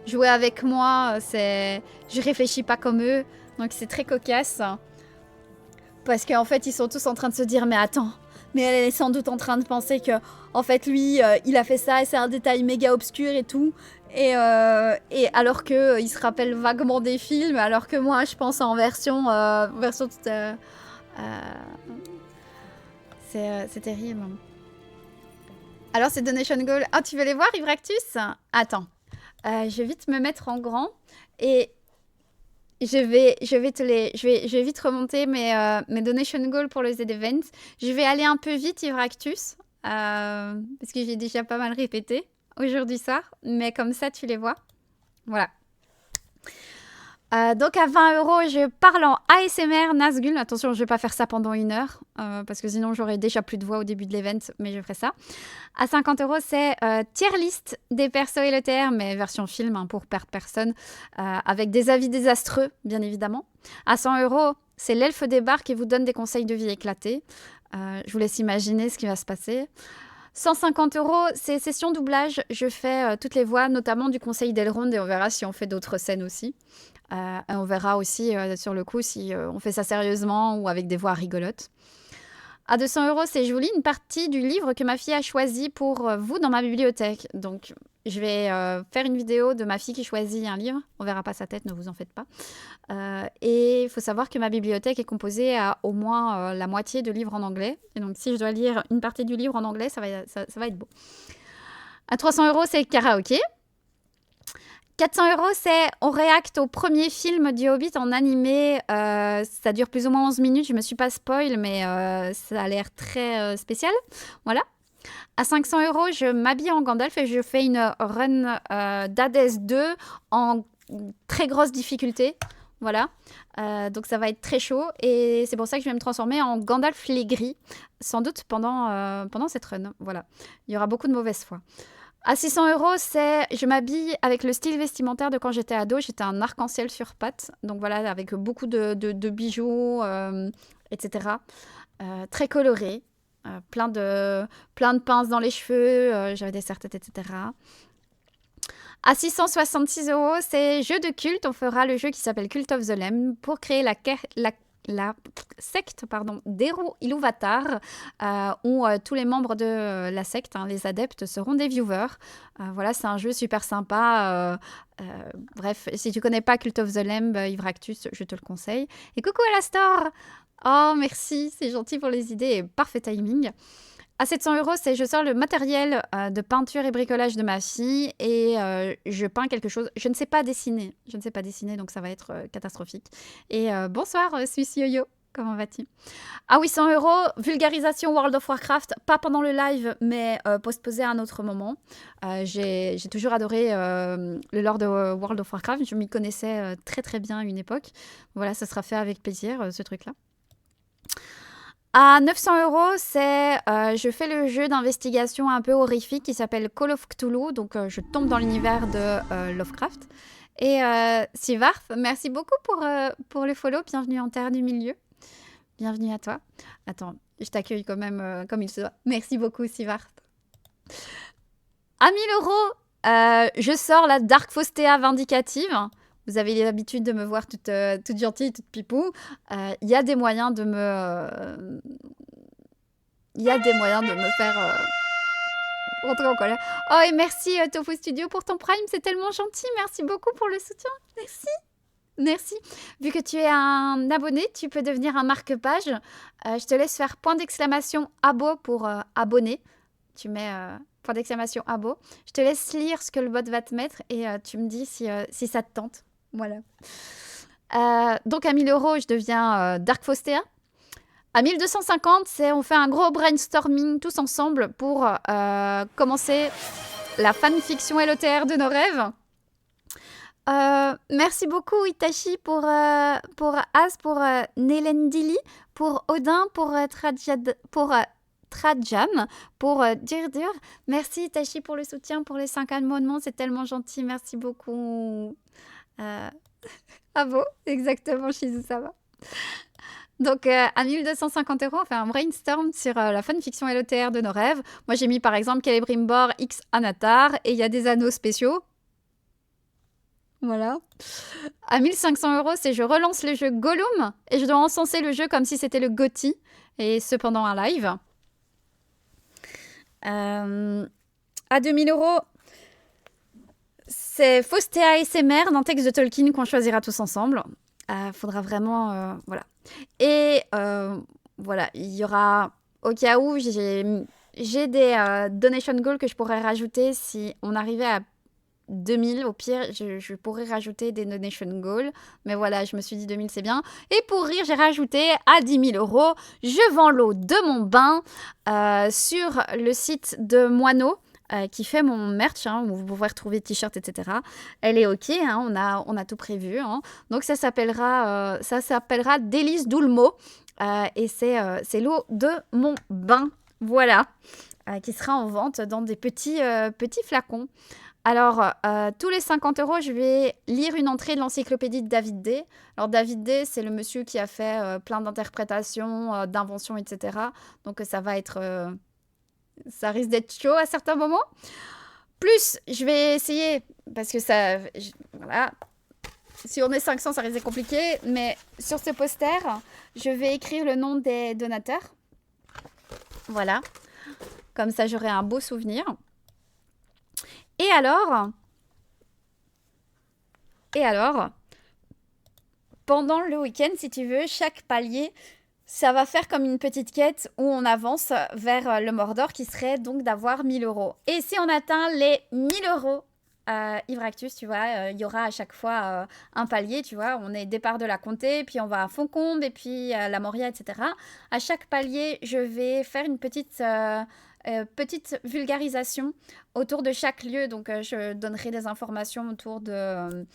jouer avec moi, c'est... Je réfléchis pas comme eux. Donc c'est très cocasse. Parce qu'en fait, ils sont tous en train de se dire, mais attends, mais elle est sans doute en train de penser que, en fait, lui, il a fait ça et c'est un détail méga obscur et tout. Et alors que il se rappelle vaguement des films, alors que moi, je pense en version toute, c'est terrible. Alors, c'est Donation Goal. Ah, tu veux les voir, Ivractus? Attends. Je vais vite me mettre en grand et... Je vais vite remonter mes donation goals pour le Z-Event. Je vais aller un peu vite, Ivractus, parce que j'ai déjà pas mal répété aujourd'hui soir, mais comme ça, tu les vois. Voilà. Donc à 20 €, je parle en ASMR Nazgul. Attention, je vais pas faire ça pendant 1 heure, parce que sinon j'aurais déjà plus de voix au début de l'event, mais je ferai ça. À 50 €, c'est tier list des persos et le TR, mais version film hein, pour perdre personne, avec des avis désastreux, bien évidemment. À 100 €, c'est l'elfe des bars qui vous donne des conseils de vie éclatés. Je vous laisse imaginer ce qui va se passer. 150 €, c'est session doublage. Je fais toutes les voix, notamment du conseil d'Elrond, et on verra si on fait d'autres scènes aussi. Et on verra aussi sur le coup si on fait ça sérieusement ou avec des voix rigolotes. À 200 €, c'est je vous lis une partie du livre que ma fille a choisi pour vous dans ma bibliothèque. Donc, je vais faire une vidéo de ma fille qui choisit un livre. On verra pas sa tête, ne vous en faites pas. Et il faut savoir que ma bibliothèque est composée à au moins la moitié de livres en anglais. Et donc, si je dois lire une partie du livre en anglais, ça va être beau. À 300 €, c'est karaoké. 400 €, c'est on réacte au premier film du Hobbit en animé. Ça dure plus ou moins 11 minutes. Je me suis pas spoil, mais ça a l'air très spécial. Voilà. À 500 €, je m'habille en Gandalf et je fais une run d'Hades 2 en très grosse difficulté. Voilà. Donc ça va être très chaud. Et c'est pour ça que je vais me transformer en Gandalf les Gris, sans doute pendant cette run. Voilà. Il y aura beaucoup de mauvaise foi. À 600 €, c'est je m'habille avec le style vestimentaire de quand j'étais ado. J'étais un arc-en-ciel sur pattes. Donc voilà, avec beaucoup de bijoux, etc. Très coloré. Plein de pinces dans les cheveux. J'avais des serre-têtes, etc. À 666 €, c'est jeu de culte. On fera le jeu qui s'appelle Cult of the Lamb pour créer la secte d'Eru Ilúvatar, où tous les membres de la secte, hein, les adeptes, seront des viewers. Voilà, c'est un jeu super sympa. Bref, si tu connais pas Cult of the Lamb, Ivractus, je te le conseille. Et coucou Alastor! Oh, merci, c'est gentil pour les idées et parfait timing. À 700 €, c'est je sors le matériel de peinture et bricolage de ma fille et je peins quelque chose. Je ne sais pas dessiner, donc ça va être catastrophique. Et bonsoir, Suisse Yo-Yo. Comment vas-tu? Ah oui, 100 euros, vulgarisation World of Warcraft, pas pendant le live, mais postposé à un autre moment. J'ai toujours adoré le lore de World of Warcraft, je m'y connaissais très très bien à une époque. Voilà, ça sera fait avec plaisir, ce truc-là. À 900 euros, je fais le jeu d'investigation un peu horrifique qui s'appelle Call of Cthulhu, donc je tombe dans l'univers de Lovecraft. Et Sivarth, merci beaucoup pour le follow, bienvenue en Terre du Milieu. Bienvenue à toi. Attends, je t'accueille quand même comme il se doit. Merci beaucoup, Sivarth. À 1000 euros, je sors la Dark Faustea vindicative. Vous avez l'habitude de me voir toute gentille, toute pipou. Il y a des moyens de me... Il y a des moyens de me faire rentrer en colère. Oh, et merci Tofu Studio pour ton Prime, c'est tellement gentil. Merci beaucoup pour le soutien. Merci. Merci. Vu que tu es un abonné, tu peux devenir un marque-page. Je te laisse faire point d'exclamation abo pour abonné. Tu mets point d'exclamation abo. Je te laisse lire ce que le bot va te mettre et tu me dis si ça te tente. Voilà. Donc à 1000 euros, je deviens Dark Faustea. À 1250, on fait un gros brainstorming tous ensemble pour commencer la fanfiction LOTR de nos rêves. Merci beaucoup Itachi pour As, pour Nelendili, pour Odin, pour Trajam, pour Dirdir. Merci Itachi pour le soutien, pour les 5 abonnements, c'est tellement gentil, merci beaucoup. Bravo, exactement, Shizusawa. Donc à 1250 euros, on fait un brainstorm sur la fanfiction LOTR de nos rêves. Moi j'ai mis par exemple Celebrimbor X Anatar et il y a des anneaux spéciaux. Voilà. À 1500 euros, je relance le jeu Gollum et je dois encenser le jeu comme si c'était le GOTY et cependant un live. À 2000 euros, c'est Faustea SMR d'un texte de Tolkien qu'on choisira tous ensemble. Faudra vraiment... voilà. Et voilà, il y aura... Au cas où, j'ai des donation goals que je pourrais rajouter si on arrivait à 2000, au pire, je pourrais rajouter des donation goals. Mais voilà, je me suis dit 2000, c'est bien. Et pour rire, j'ai rajouté à 10 000 euros, je vends l'eau de mon bain sur le site de Moineau. Qui fait mon merch, hein, où vous pouvez retrouver t-shirts, etc. Elle est OK, hein, on a tout prévu. Hein. Donc ça s'appellera Délice d'Oulmo. Et c'est l'eau de mon bain, voilà, qui sera en vente dans des petits flacons. Alors, tous les 50 euros, je vais lire une entrée de l'encyclopédie de David D. Alors, David D, c'est le monsieur qui a fait plein d'interprétations, d'inventions, etc. Donc, ça va être... ça risque d'être chaud à certains moments. Plus, je vais essayer, parce que ça... voilà. Si on est 500, ça risque d'être compliqué. Mais sur ce poster, je vais écrire le nom des donateurs. Voilà. Comme ça, j'aurai un beau souvenir. Et alors, pendant le week-end, si tu veux, chaque palier, ça va faire comme une petite quête où on avance vers le Mordor, qui serait donc d'avoir 1000 euros. Et si on atteint les 1000 euros, Ivractus, tu vois, il y aura à chaque fois un palier, tu vois, on est départ de la Comté, puis on va à Fontcombe, et puis à la Moria, etc. À chaque palier, je vais faire une petite vulgarisation autour de chaque lieu. Donc, je donnerai des informations autour de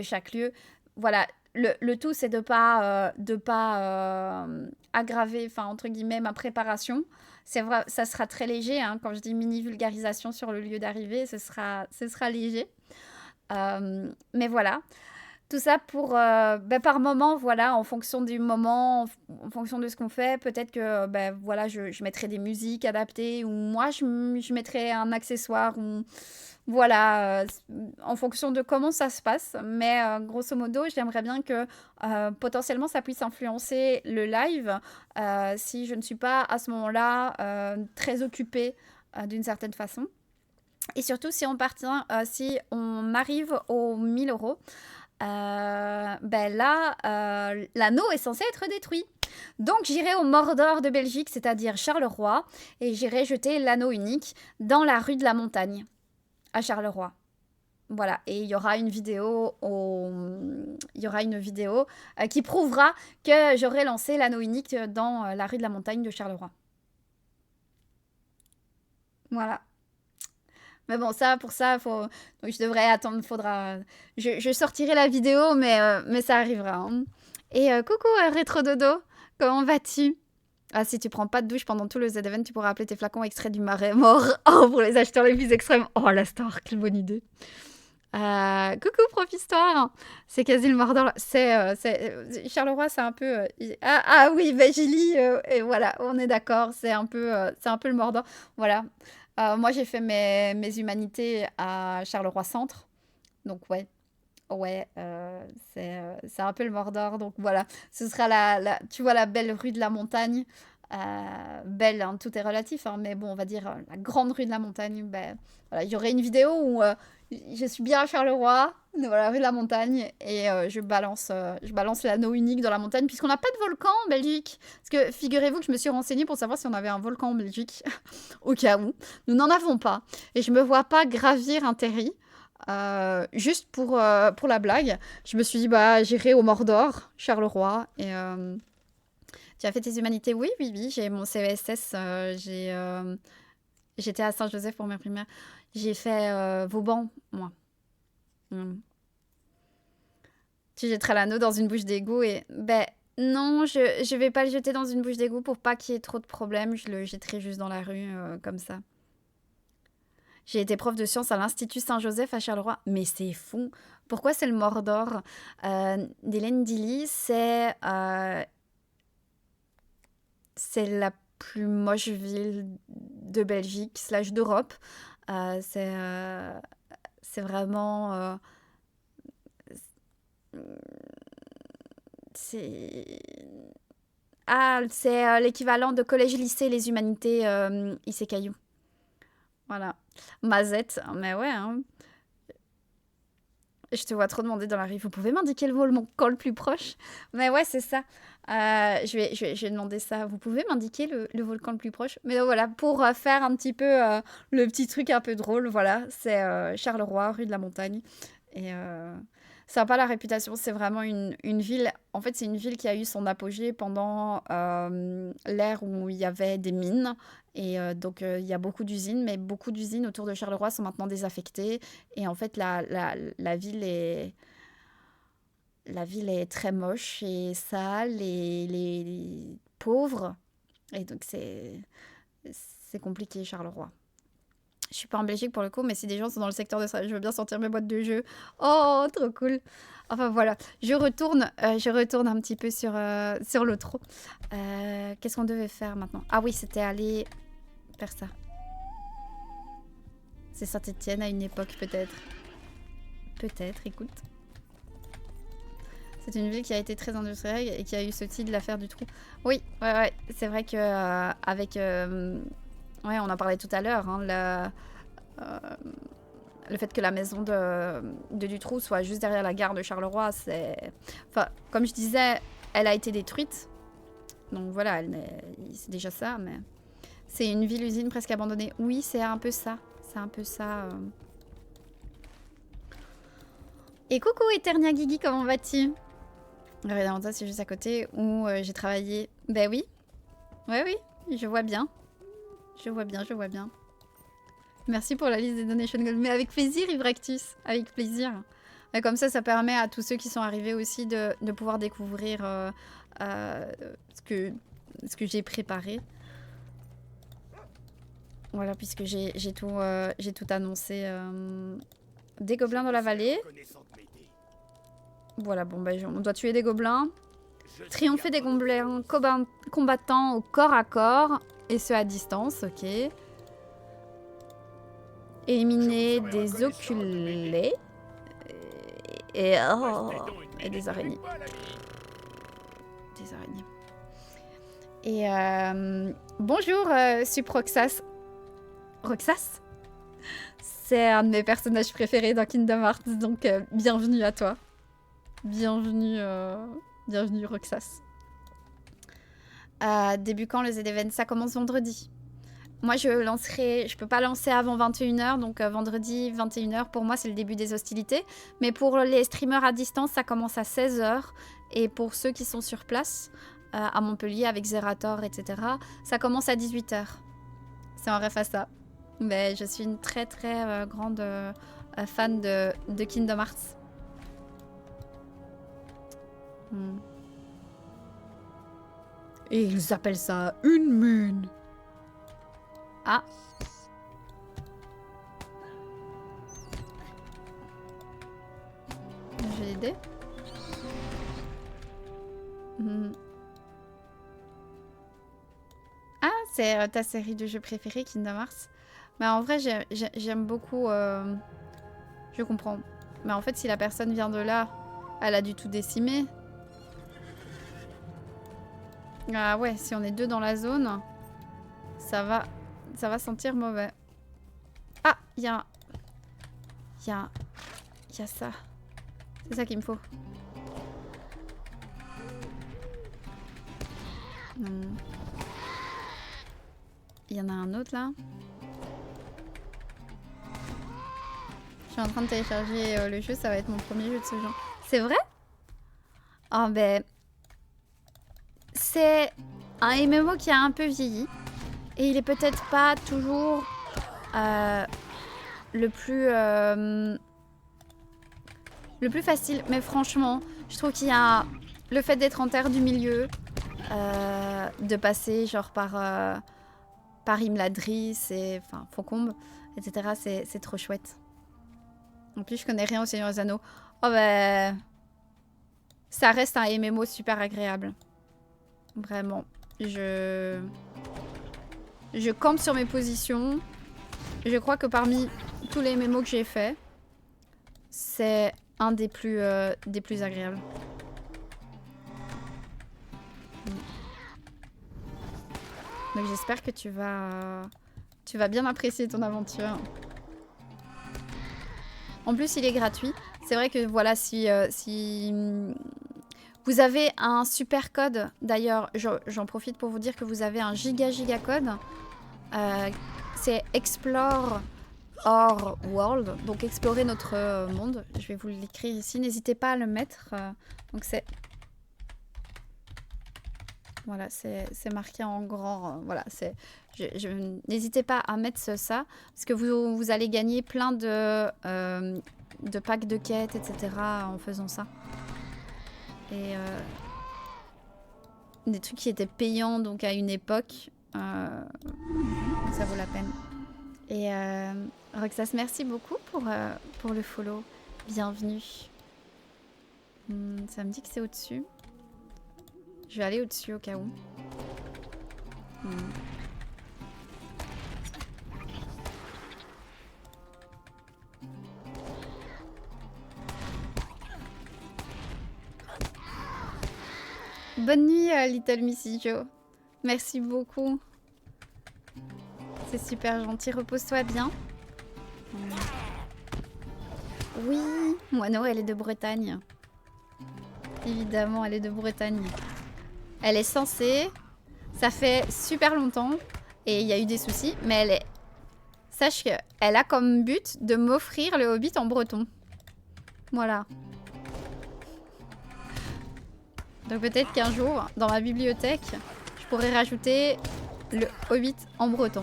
chaque lieu. Voilà, le tout, c'est de pas aggraver, enfin, entre guillemets, ma préparation. C'est vrai, ça sera très léger. Hein, quand je dis mini-vulgarisation sur le lieu d'arrivée, ce sera léger. Mais voilà. Tout ça pour, par moment, voilà, en fonction du moment, en fonction de ce qu'on fait, peut-être que voilà, je mettrai des musiques adaptées ou moi, je mettrai un accessoire. Ou, voilà, en fonction de comment ça se passe. Mais grosso modo, j'aimerais bien que potentiellement, ça puisse influencer le live si je ne suis pas à ce moment-là très occupée d'une certaine façon. Et surtout, si on arrive aux 1000 euros, là, l'anneau est censé être détruit. Donc j'irai au Mordor de Belgique, c'est-à-dire Charleroi, et j'irai jeter l'anneau unique dans la rue de la Montagne, à Charleroi. Voilà, et il y aura une vidéo, qui prouvera que j'aurai lancé l'anneau unique dans la rue de la Montagne de Charleroi. Voilà. Mais bon, pour ça, donc je devrais attendre, je sortirai la vidéo, mais ça arrivera. Hein. Et coucou Rétro Dodo, comment vas-tu? Ah, si tu prends pas de douche pendant tout le Z-Event, tu pourras appeler tes flacons extraits du marais mort. Oh, pour les acheteurs les plus extrêmes. Oh, la star, quelle bonne idée. Coucou Prof-Histoire. C'est quasi le Mordor. Charleroi, c'est un peu... Ah oui, Julie, et voilà, on est d'accord. C'est un peu le Mordor. Voilà. Moi, j'ai fait mes humanités à Charleroi Centre. Donc, ouais. Ouais, c'est un peu le Mordor. Donc, voilà. Ce sera tu vois, la belle rue de la Montagne. Belle, hein, tout est relatif. Hein, mais bon, on va dire la grande rue de la Montagne. Ben, voilà, il y aurait une vidéo où je suis bien à Charleroi, voilà, rue de la Montagne. Et je balance l'anneau unique dans la montagne. Puisqu'on n'a pas de volcan en Belgique. Parce que figurez-vous que je me suis renseignée pour savoir si on avait un volcan en Belgique. Au cas où. Nous n'en avons pas. Et je me vois pas gravir un terri. Juste pour la blague, je me suis dit, bah, j'irai au Mordor, Charleroi. Et tu as fait tes humanités? Oui, j'ai mon CESS. J'étais à Saint-Joseph pour mes primaires. J'ai fait Vauban, moi. Tu jetteras l'anneau dans une bouche d'égout et... Ben, non, je vais pas le jeter dans une bouche d'égout pour pas qu'il y ait trop de problèmes. Je le jetterai juste dans la rue, comme ça. J'ai été prof de sciences à l'Institut Saint-Joseph à Charleroi. Mais c'est fou. Pourquoi c'est le Mordor? Délène Dilly, c'est la plus moche ville de Belgique, / d'Europe. C'est vraiment... c'est l'équivalent de collège-lycée, les humanités, IC Caillou. Voilà. Mazette, mais ouais. Hein. Je te vois trop demander dans la rue. Vous pouvez m'indiquer le volcan le plus proche? Mais ouais, c'est ça. Je vais demander ça. Vous pouvez m'indiquer le volcan le plus proche? Mais donc, voilà, pour faire un petit peu le petit truc un peu drôle, voilà, c'est Charleroi, rue de la Montagne. Et ça n'a pas la réputation, c'est vraiment une ville. En fait, c'est une ville qui a eu son apogée pendant l'ère où il y avait des mines. Et donc, il y a beaucoup d'usines, mais beaucoup d'usines autour de Charleroi sont maintenant désaffectées. Et en fait, la ville est très moche et sale et pauvre. Et donc, c'est compliqué, Charleroi. Je suis pas en Belgique pour le coup, mais si des gens sont dans le secteur de ça, je veux bien sortir mes boîtes de jeux. Oh, trop cool. Enfin voilà, je retourne un petit peu sur l'outro. Qu'est-ce qu'on devait faire maintenant? Ah oui, c'était aller faire ça. C'est Saint-Étienne à une époque peut-être. Peut-être, écoute. C'est une ville qui a été très industrielle et qui a eu ce titre de l'affaire du trou. Oui, ouais, c'est vrai que avec... ouais, on en parlait tout à l'heure, hein, le fait que la maison de Dutroux soit juste derrière la gare de Charleroi, c'est... Enfin, comme je disais, elle a été détruite. Donc voilà, c'est déjà ça, mais... C'est une ville-usine presque abandonnée. Oui, c'est un peu ça. C'est un peu ça. Et coucou Eternia Guigui, comment vas-tu? Regarde, c'est juste à côté où j'ai travaillé. Ben oui. Ouais, oui, je vois bien. Je vois bien. Merci pour la liste des donations gold. Mais avec plaisir, Ibractus. Avec plaisir. Et comme ça permet à tous ceux qui sont arrivés aussi de pouvoir découvrir ce que j'ai préparé. Voilà, puisque j'ai tout annoncé. Des gobelins dans la vallée. Voilà, bon, ben, on doit tuer des gobelins. Triompher des gobelins combattants au corps à corps. Et ce à distance, ok. Éliminer des oculés. Et des araignées. Des araignées. Et bonjour, Suproxas. Roxas? C'est un de mes personnages préférés dans Kingdom Hearts, donc bienvenue à toi. Bienvenue Roxas. Début quand le Z-Event? Ça commence vendredi. moi, je peux pas lancer avant 21h, donc vendredi 21h, pour moi, c'est le début des hostilités. Mais pour les streamers à distance, ça commence à 16h. Et pour ceux qui sont sur place, à Montpellier, avec Zerator, etc., ça commence à 18h. C'est en ref à ça. Mais je suis une très très grande fan de Kingdom Hearts. Et ils appellent ça une mine. Ah. Je vais l'aider. Ah, c'est ta série de jeux préférée, Kingdom Hearts. Mais en vrai, j'aime beaucoup... Je comprends. Mais en fait, si la personne vient de là, elle a du tout décimé. Ah ouais, si on est deux dans la zone, ça va sentir mauvais. Ah, il y a ça. C'est ça qu'il me faut. Il y en a un autre là. Je suis en train de télécharger le jeu, ça va être mon premier jeu de ce genre. C'est vrai? Oh ben... C'est un MMO qui a un peu vieilli. Et il est peut-être pas toujours le plus facile. Mais franchement, je trouve qu'il y a le fait d'être en terre du milieu, de passer genre par Imladris et enfin Faucombe, etc. C'est trop chouette. En plus, je connais rien au Seigneur des Anneaux. Oh ben... Ça reste un MMO super agréable. Vraiment. Je campe sur mes positions. Je crois que parmi tous les MMO que j'ai fait, c'est un des plus agréables. Donc j'espère que tu vas bien apprécier ton aventure. En plus, il est gratuit. C'est vrai que voilà, si vous avez un super code, d'ailleurs, j'en profite pour vous dire que vous avez un giga code. C'est Explore Our World, donc explorer notre monde. Je vais vous l'écrire ici, n'hésitez pas à le mettre. Donc c'est... Voilà, c'est marqué en grand. Voilà, n'hésitez pas à mettre ça, parce que vous allez gagner plein de packs de quêtes, etc. en faisant ça. Et des trucs qui étaient payants donc à une époque. Ça vaut la peine. Et Roxas, merci beaucoup pour le follow. Bienvenue. Ça me dit que c'est au-dessus. Je vais aller au-dessus au cas où. Bonne nuit, Little Missy Joe. Merci beaucoup. C'est super gentil. Repose-toi bien. Oui, Moineau, elle est de Bretagne. Évidemment, elle est de Bretagne. Elle est censée... Ça fait super longtemps et il y a eu des soucis, mais elle est... Sache qu'elle a comme but de m'offrir le Hobbit en breton. Voilà. Donc peut-être qu'un jour, dans ma bibliothèque, je pourrais rajouter le Hobbit en breton.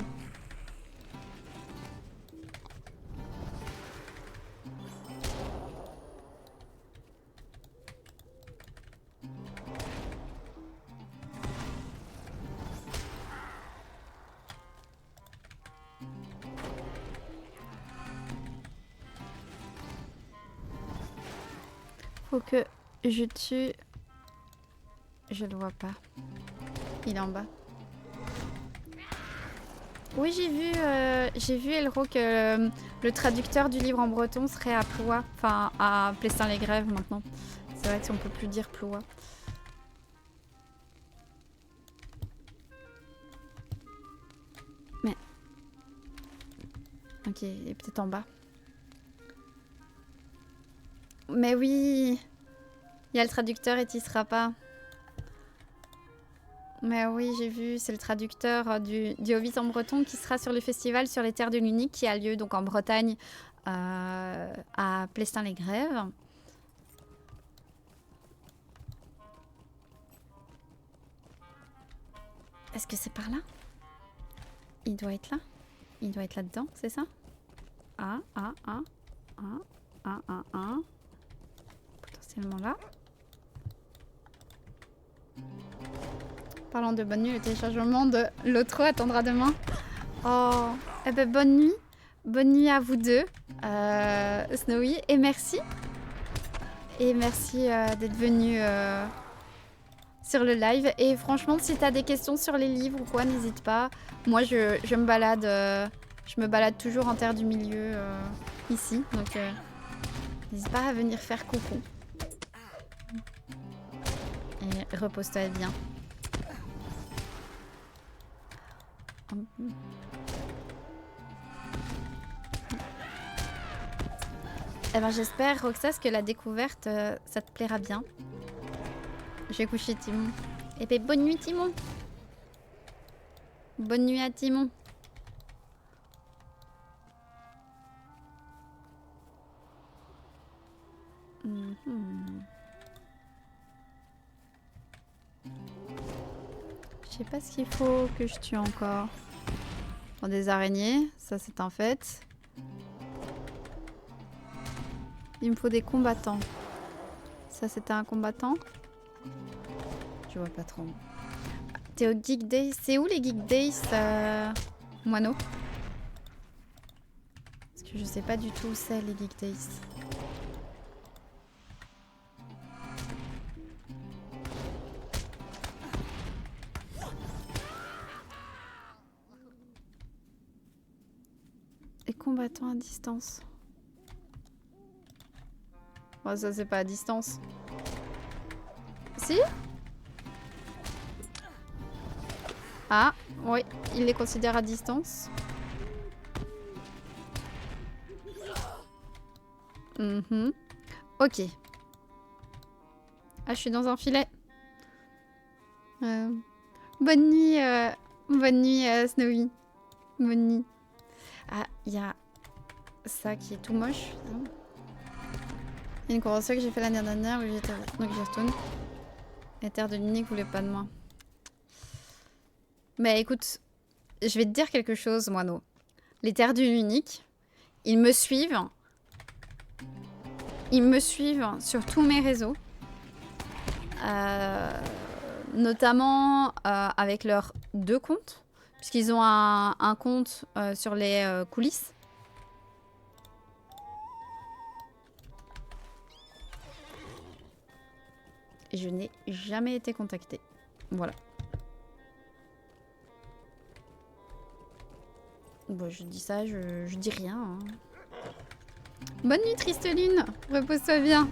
Faut que je tue... Je le vois pas. Il est en bas. Oui, j'ai vu Elro que le traducteur du livre en breton serait à Ploie. Enfin, à Plestin-les-Grèves maintenant. C'est vrai que si on peut plus dire Ploie. Mais... Ok, il est peut-être en bas. Mais oui, il y a le traducteur et il sera pas. Mais oui, j'ai vu, c'est le traducteur du Hobbit en breton qui sera sur le festival sur les terres de l'Unique qui a lieu donc en Bretagne à Plestin-les-Grèves. Est-ce que c'est par là? Il doit être là. Il doit être là-dedans, c'est ça? Potentiellement là. Parlant de bonne nuit, le téléchargement de l'Otro attendra demain. Oh, eh ben bonne nuit. Bonne nuit à vous deux, Snowy. Et merci. Et merci d'être venu sur le live. Et franchement, si t'as des questions sur les livres ou quoi, n'hésite pas. Moi, je me balade. Je me balade toujours en terre du milieu ici. Donc, n'hésite pas à venir faire coucou. Et repose-toi bien. Eh ben, j'espère, Roxas, que la découverte, ça te plaira bien. Je vais coucher Timon. Et ben, bonne nuit, Timon. Bonne nuit à Timon. Je sais pas ce qu'il faut que je tue encore. Bon, des araignées, ça c'est un fait. Il me faut des combattants. Ça c'était un combattant. Je vois pas trop. T'es au Geek Days. C'est où les Geek Days, Moineau? Parce que je sais pas du tout où c'est les Geek Days. Et combattants à distance. Bon, ça c'est pas à distance. Si? Ah, oui, il les considère à distance. Ok. Ah, je suis dans un filet. Bonne nuit, Snowy. Bonne nuit. Ah, il y a ça qui est tout moche. Il y a une convention que j'ai fait l'année dernière où j'étais... Donc j'y retourne. Les terres de l'Unique voulaient pas de moi. Mais écoute, je vais te dire quelque chose, Moineau. Les terres de l'Unique, ils me suivent. Ils me suivent sur tous mes réseaux. Notamment avec leurs 2 comptes. Puisqu'ils ont un compte sur les coulisses. Et je n'ai jamais été contactée. Voilà. Bon, je dis ça, je dis rien. Hein. Bonne nuit, triste lune. Repose-toi bien.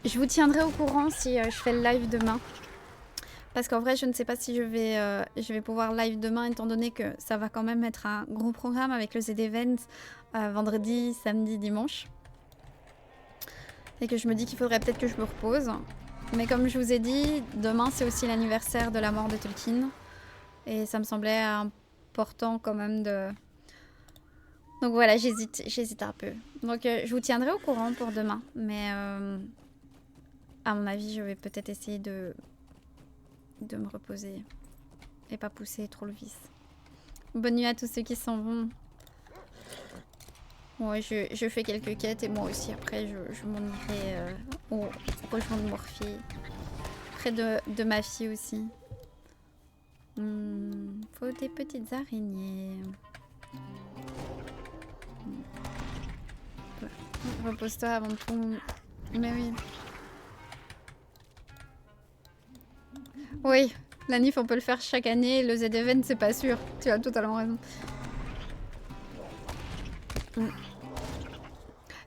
Je vous tiendrai au courant si je fais le live demain. Parce qu'en vrai, je ne sais pas si je vais pouvoir live demain, étant donné que ça va quand même être un gros programme avec le Z-Event vendredi, samedi, dimanche. Et que je me dis qu'il faudrait peut-être que je me repose. Mais comme je vous ai dit, demain c'est aussi l'anniversaire de la mort de Tolkien. Et ça me semblait important quand même de... Donc voilà, j'hésite un peu. Donc je vous tiendrai au courant pour demain. Mais à mon avis, je vais peut-être essayer de me reposer et pas pousser trop le vice. Bonne nuit à tous ceux qui s'en vont. Ouais, je fais quelques quêtes et moi aussi après je m'en irai rejoindre Morphée. Près de ma fille aussi. Faut des petites araignées. Repose-toi avant tout. Mais oui. Oui, la NIF on peut le faire chaque année, le Z-Event c'est pas sûr. Tu as totalement raison.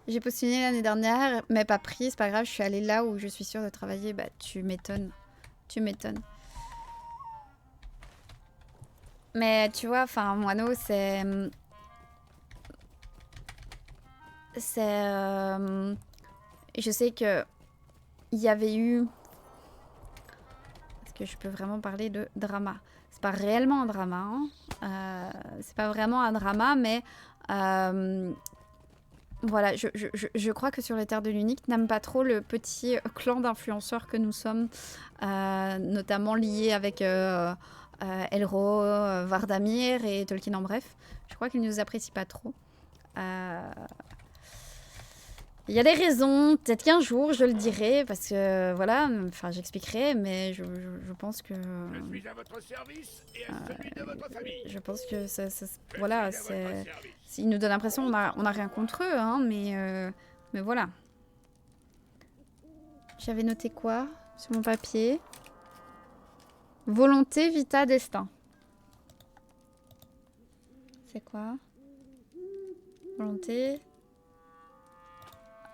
J'ai postulé l'année dernière, mais pas pris, c'est pas grave, je suis allée là où je suis sûre de travailler. Bah tu m'étonnes. Tu m'étonnes. Mais tu vois, enfin, Moineau, c'est... c'est... je sais que il y avait eu... Est-ce que je peux vraiment parler de drama? C'est pas réellement un drama, hein. C'est pas vraiment un drama, mais... voilà, je crois que sur les terres de l'Unique n'aime pas trop le petit clan d'influenceurs que nous sommes, notamment liés avec Elro, Vardamir et Tolkien en bref. Je crois qu'ils ne nous apprécient pas trop. Il y a des raisons, peut-être qu'un jour je le dirai, parce que voilà, enfin j'expliquerai, mais je pense que... Je suis à votre service et à celui de votre famille. Je pense que voilà, c'est... Ils nous donnent l'impression qu'on a rien contre eux, hein, mais voilà. J'avais noté quoi sur mon papier? Volonté, vita, destin. C'est quoi? Volonté.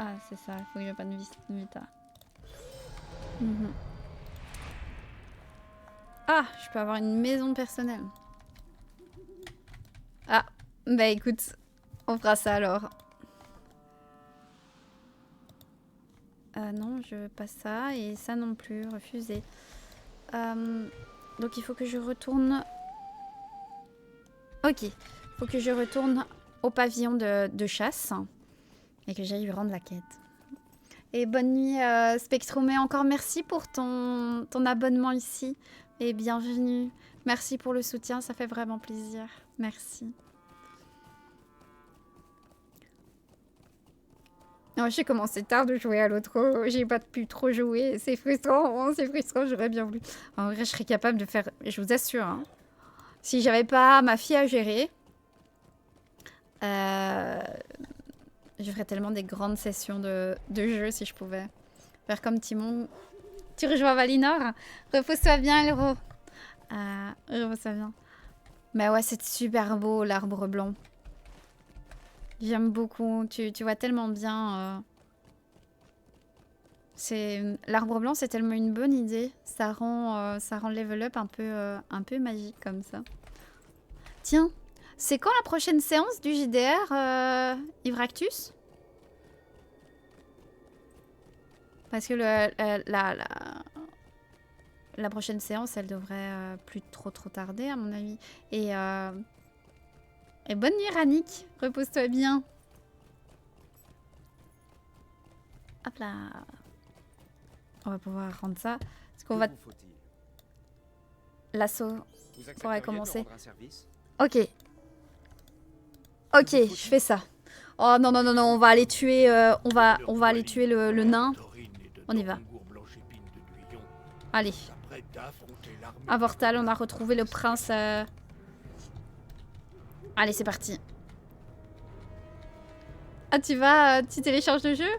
Ah, c'est ça, il faut que je prenne vita. Ah, je peux avoir une maison personnelle. Ah, bah écoute, on fera ça alors. Non, je veux pas ça et ça non plus, refusé. Donc il faut que je retourne... Ok, il faut que je retourne au pavillon de chasse et que j'aille lui rendre la quête. Et bonne nuit Spectrum, et encore merci pour ton abonnement ici et bienvenue. Merci pour le soutien, ça fait vraiment plaisir. Merci. Oh, j'ai commencé tard de jouer à l'autre, j'ai pas pu trop jouer, c'est frustrant, j'aurais bien voulu. En vrai, je serais capable de faire, je vous assure, hein, si j'avais pas ma fille à gérer, je ferais tellement des grandes sessions de jeu si je pouvais. Faire comme Timon. Tu rejoins Valinor? Repose-toi bien, Elro. Repose-toi bien. Mais ouais, c'est super beau, l'arbre blanc. J'aime beaucoup. Tu vois tellement bien. L'arbre blanc, c'est tellement une bonne idée. Ça rend level up un peu magique comme ça. Tiens, c'est quand la prochaine séance du JDR, Ivractus? Parce que la prochaine séance, elle devrait plus trop tarder, à mon avis. Et bonne nuit, Rannick. Repose-toi bien. Hop là. On va pouvoir rendre ça. Parce qu'on va... L'assaut pourrait commencer. Ok. Ok, je fais ça. Oh non, non, non, non, on va aller tuer, on va aller tuer le nain. On y va. Allez. À Vortal, on a retrouvé le prince. Allez, c'est parti. Ah, tu télécharges le jeu?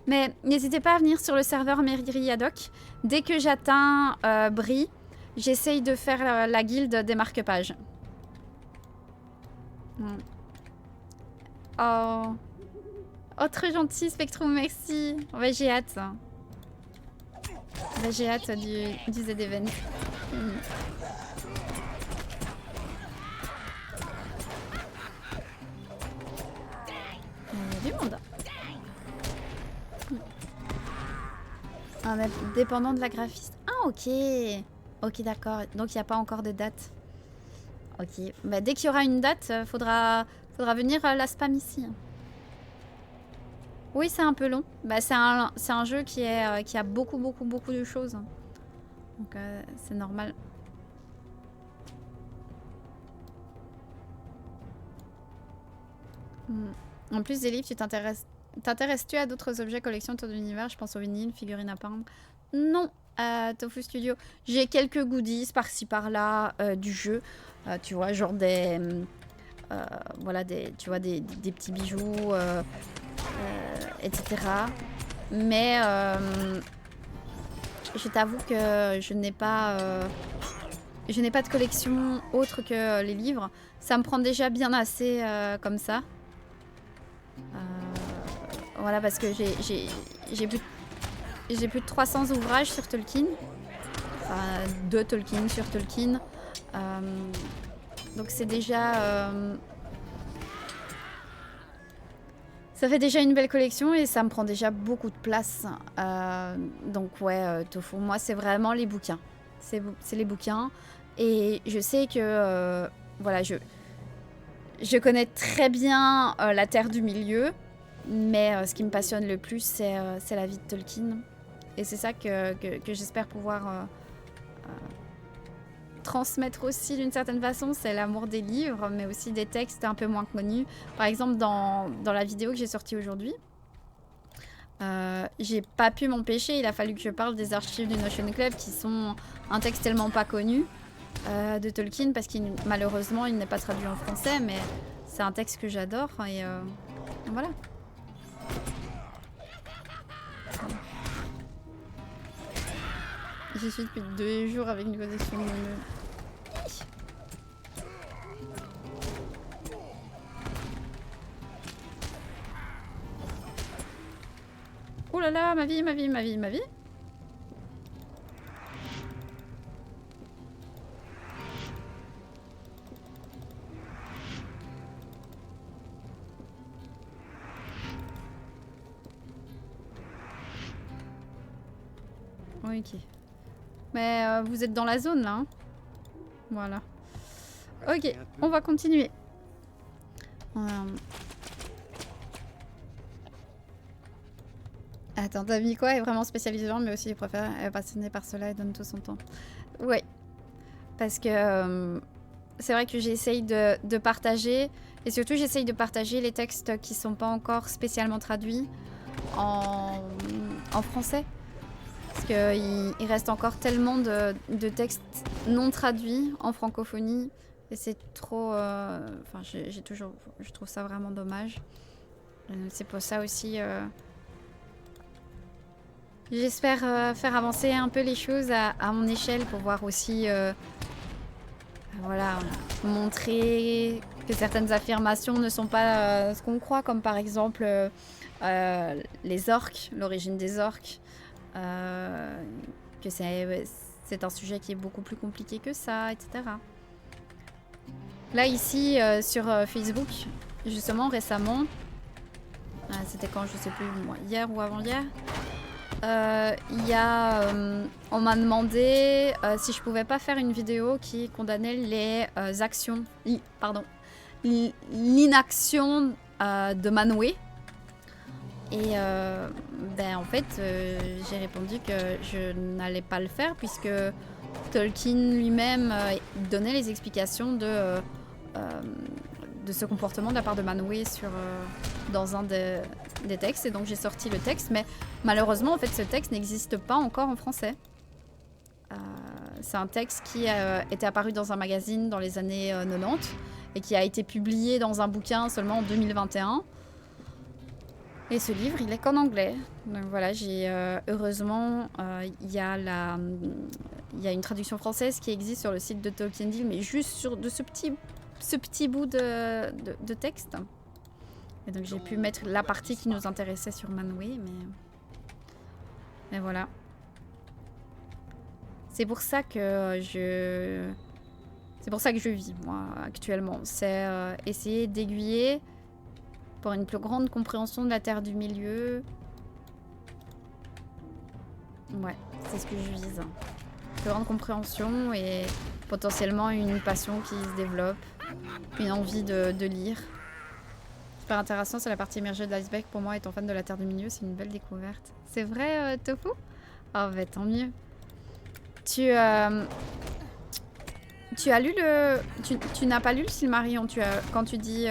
Mais n'hésitez pas à venir sur le serveur Meriadoc. Dès que j'atteins Brie, j'essaye de faire la guilde des marque-pages. Oh. Oh, très gentil, Spectrum, merci. Ouais, j'ai hâte. Ouais, j'ai hâte du Z-Event. Il y a du monde. Dépendant de la graphiste. Ah, ok. Ok, d'accord. Donc, il n'y a pas encore de date. Ok. Bah, dès qu'il y aura une date, faudra venir la spam ici. Oui, c'est un peu long. Bah, c'est un jeu qui a beaucoup de choses. Donc, c'est normal. En plus des livres, tu t'intéresses-tu à d'autres objets collection autour de l'univers? Je pense aux vinyles, figurines à peindre. Non, Tofu Studio. J'ai quelques goodies par-ci par-là du jeu. Tu vois, genre des... voilà, tu vois, des petits bijoux, etc. Mais je t'avoue que je n'ai pas de collection autre que les livres. Ça me prend déjà bien assez comme ça. Voilà, parce que j'ai plus de 300 ouvrages sur Tolkien. Enfin, de Tolkien sur Tolkien. Donc c'est déjà... Ça fait déjà une belle collection et ça me prend déjà beaucoup de place. Donc ouais, Tofu, moi c'est vraiment les bouquins. C'est les bouquins. Et je sais que voilà, je connais très bien la Terre du Milieu, mais ce qui me passionne le plus, c'est la vie de Tolkien. Et c'est ça que j'espère pouvoir transmettre aussi d'une certaine façon, c'est l'amour des livres, mais aussi des textes un peu moins connus. Par exemple, dans la vidéo que j'ai sortie aujourd'hui, j'ai pas pu m'empêcher, il a fallu que je parle des archives du Notion Club, qui sont un texte tellement pas connu de Tolkien, parce qu'il malheureusement il n'est pas traduit en français, mais c'est un texte que j'adore, et voilà. J'y suis depuis 2 jours avec une connexion de... Oh là là, ma vie, ma vie, ma vie, ma vie. Ok. Mais vous êtes dans la zone là. Hein, voilà. Ok, on va continuer. Attends, t'as mis quoi? Elle est vraiment spécialisée, mais aussi il préfère, elle est passionnée par cela et donne tout son temps. Ouais. Parce que c'est vrai que j'essaye de partager, et surtout j'essaye de partager les textes qui sont pas encore spécialement traduits en français. Parce qu'il reste encore tellement de textes non traduits en francophonie. Et c'est trop... Enfin, je trouve ça vraiment dommage. C'est pour ça aussi... J'espère faire avancer un peu les choses à mon échelle pour voir aussi... voilà, montrer que certaines affirmations ne sont pas ce qu'on croit, comme par exemple les orques, l'origine des orques. Que c'est un sujet qui est beaucoup plus compliqué que ça, etc. Là, ici, sur Facebook, justement, récemment, c'était quand, je sais plus, hier ou avant-hier, on m'a demandé si je pouvais pas faire une vidéo qui condamnait les actions, l'inaction de Manwë. Et en fait, j'ai répondu que je n'allais pas le faire puisque Tolkien lui-même donnait les explications de ce comportement de la part de Manwë dans un des textes. Et donc j'ai sorti le texte, mais malheureusement, en fait, ce texte n'existe pas encore en français. C'est un texte qui était apparu dans un magazine dans les années 90 et qui a été publié dans un bouquin seulement en 2021. Et ce livre, il est qu'en anglais. Donc voilà, heureusement, il y a une traduction française qui existe sur le site de Tolkien Deal, mais juste de ce petit bout de texte. Et donc j'ai pu mettre la partie qui nous intéressait sur Manwë, mais voilà. C'est pour ça que je vis, moi, actuellement. C'est essayer d'aiguiller pour une plus grande compréhension de la Terre du Milieu. Ouais, c'est ce que je vise. Plus grande compréhension et potentiellement une passion qui se développe, une envie de lire. Super intéressant, c'est la partie émergée de l'iceberg. Pour moi, étant fan de la Terre du Milieu, c'est une belle découverte. C'est vrai, Tofu? Oh, bah tant mieux. Tu as lu le... Tu n'as pas lu le Silmarillion, quand tu dis...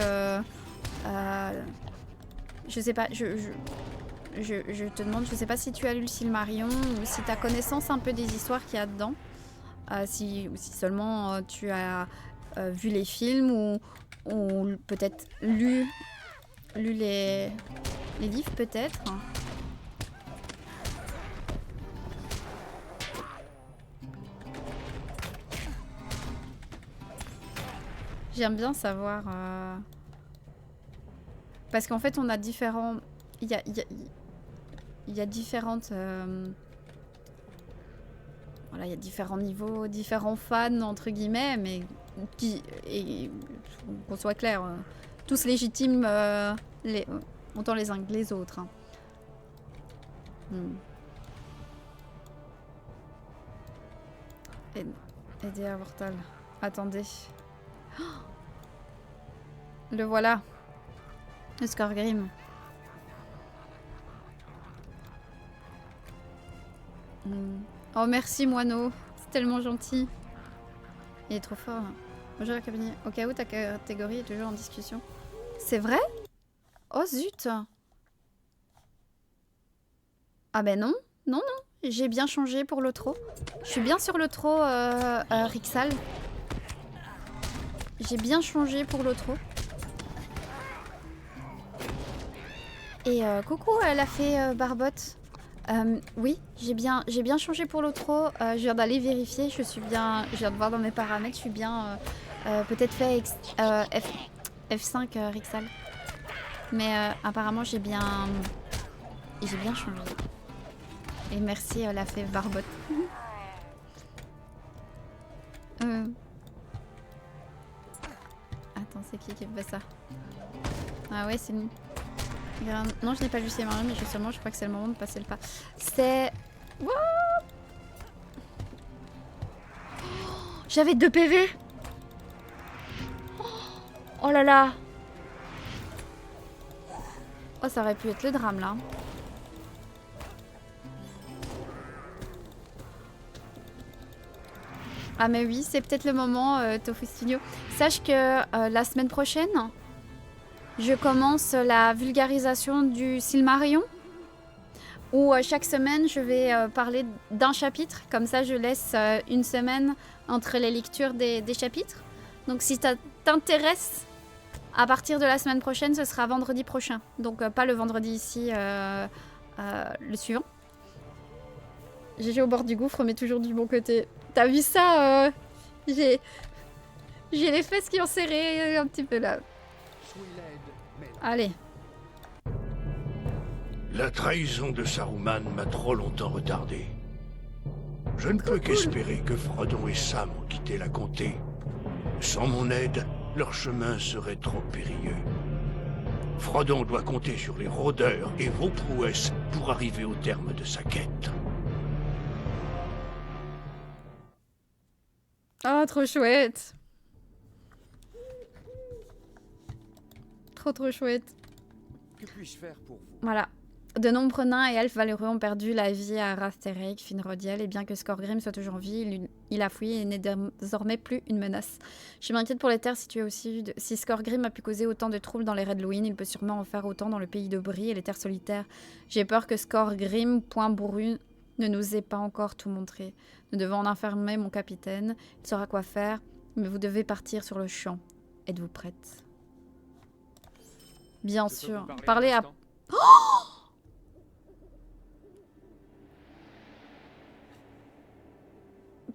je sais pas, je te demande, je sais pas si tu as lu le Silmarillion ou si tu as connaissance un peu des histoires qu'il y a dedans. Si seulement tu as vu les films ou peut-être lu les livres peut-être. J'aime bien savoir... Parce qu'en fait, on a différents... Il y a différentes... Voilà, il y a différents niveaux, différents fans, entre guillemets, mais qu'on soit clair, tous légitimes Autant les uns que les autres. Hein. Aider à Vortal. Attendez. Oh, le voilà. Le Skorgrim. Oh merci moineau. C'est tellement gentil. Il est trop fort. Hein. Bonjour cabinet. Au cas où ta catégorie est toujours en discussion. C'est vrai? Oh zut. Ah ben non. Non, non. J'ai bien changé pour l'Otro. Je suis bien sur l'Otro Rixal. J'ai bien changé pour l'Otro. Et coucou, elle a fait Barbotte. Oui, j'ai bien changé pour l'Otro. Je viens d'aller vérifier. Je viens de voir dans mes paramètres. Je suis bien peut-être fait F5 Rixal. Mais apparemment j'ai bien changé. Et merci, elle a fait Barbotte. Attends, c'est qui fait ça? Ah ouais, c'est nous. Non, je n'ai pas lu ces marins, mais justement, je crois que c'est le moment de passer le pas. C'est... Wow, j'avais 2 PV. Oh là là. Oh, ça aurait pu être le drame, là. Ah mais oui, c'est peut-être le moment, Tofu Studio. Sache que la semaine prochaine, je commence la vulgarisation du Silmarillion. Où chaque semaine, je vais parler d'un chapitre. Comme ça, je laisse une semaine entre les lectures des chapitres. Donc si ça t'intéresse, à partir de la semaine prochaine, ce sera vendredi prochain. Donc pas le vendredi ici, le suivant. GG au bord du gouffre, mais toujours du bon côté. T'as vu ça? J'ai les fesses qui ont serré un petit peu là. Allez. La trahison de Saruman m'a trop longtemps retardé. Je ne peux qu'espérer que Frodon et Sam ont quitté la comté. Sans mon aide, leur chemin serait trop périlleux. Frodon doit compter sur les rôdeurs et vos prouesses pour arriver au terme de sa quête. Ah, trop chouette. Trop chouette. Que puis-je faire pour vous? Voilà. De nombreux nains et elfes valeureux ont perdu la vie à Rasterek, Finrodiel, et bien que Skorgrim soit toujours en vie, il a fui et n'est désormais plus une menace. Je m'inquiète pour les terres situées au sud. Si Skorgrim a pu causer autant de troubles dans les Redlouin, il peut sûrement en faire autant dans le pays de Brie et les terres solitaires. J'ai peur que Skorgrim, point bourru, ne nous ait pas encore tout montré. Nous devons en informer mon capitaine. Il saura quoi faire, mais vous devez partir sur le champ. Êtes-vous prête? Bien sûr. Parlez à... Oh!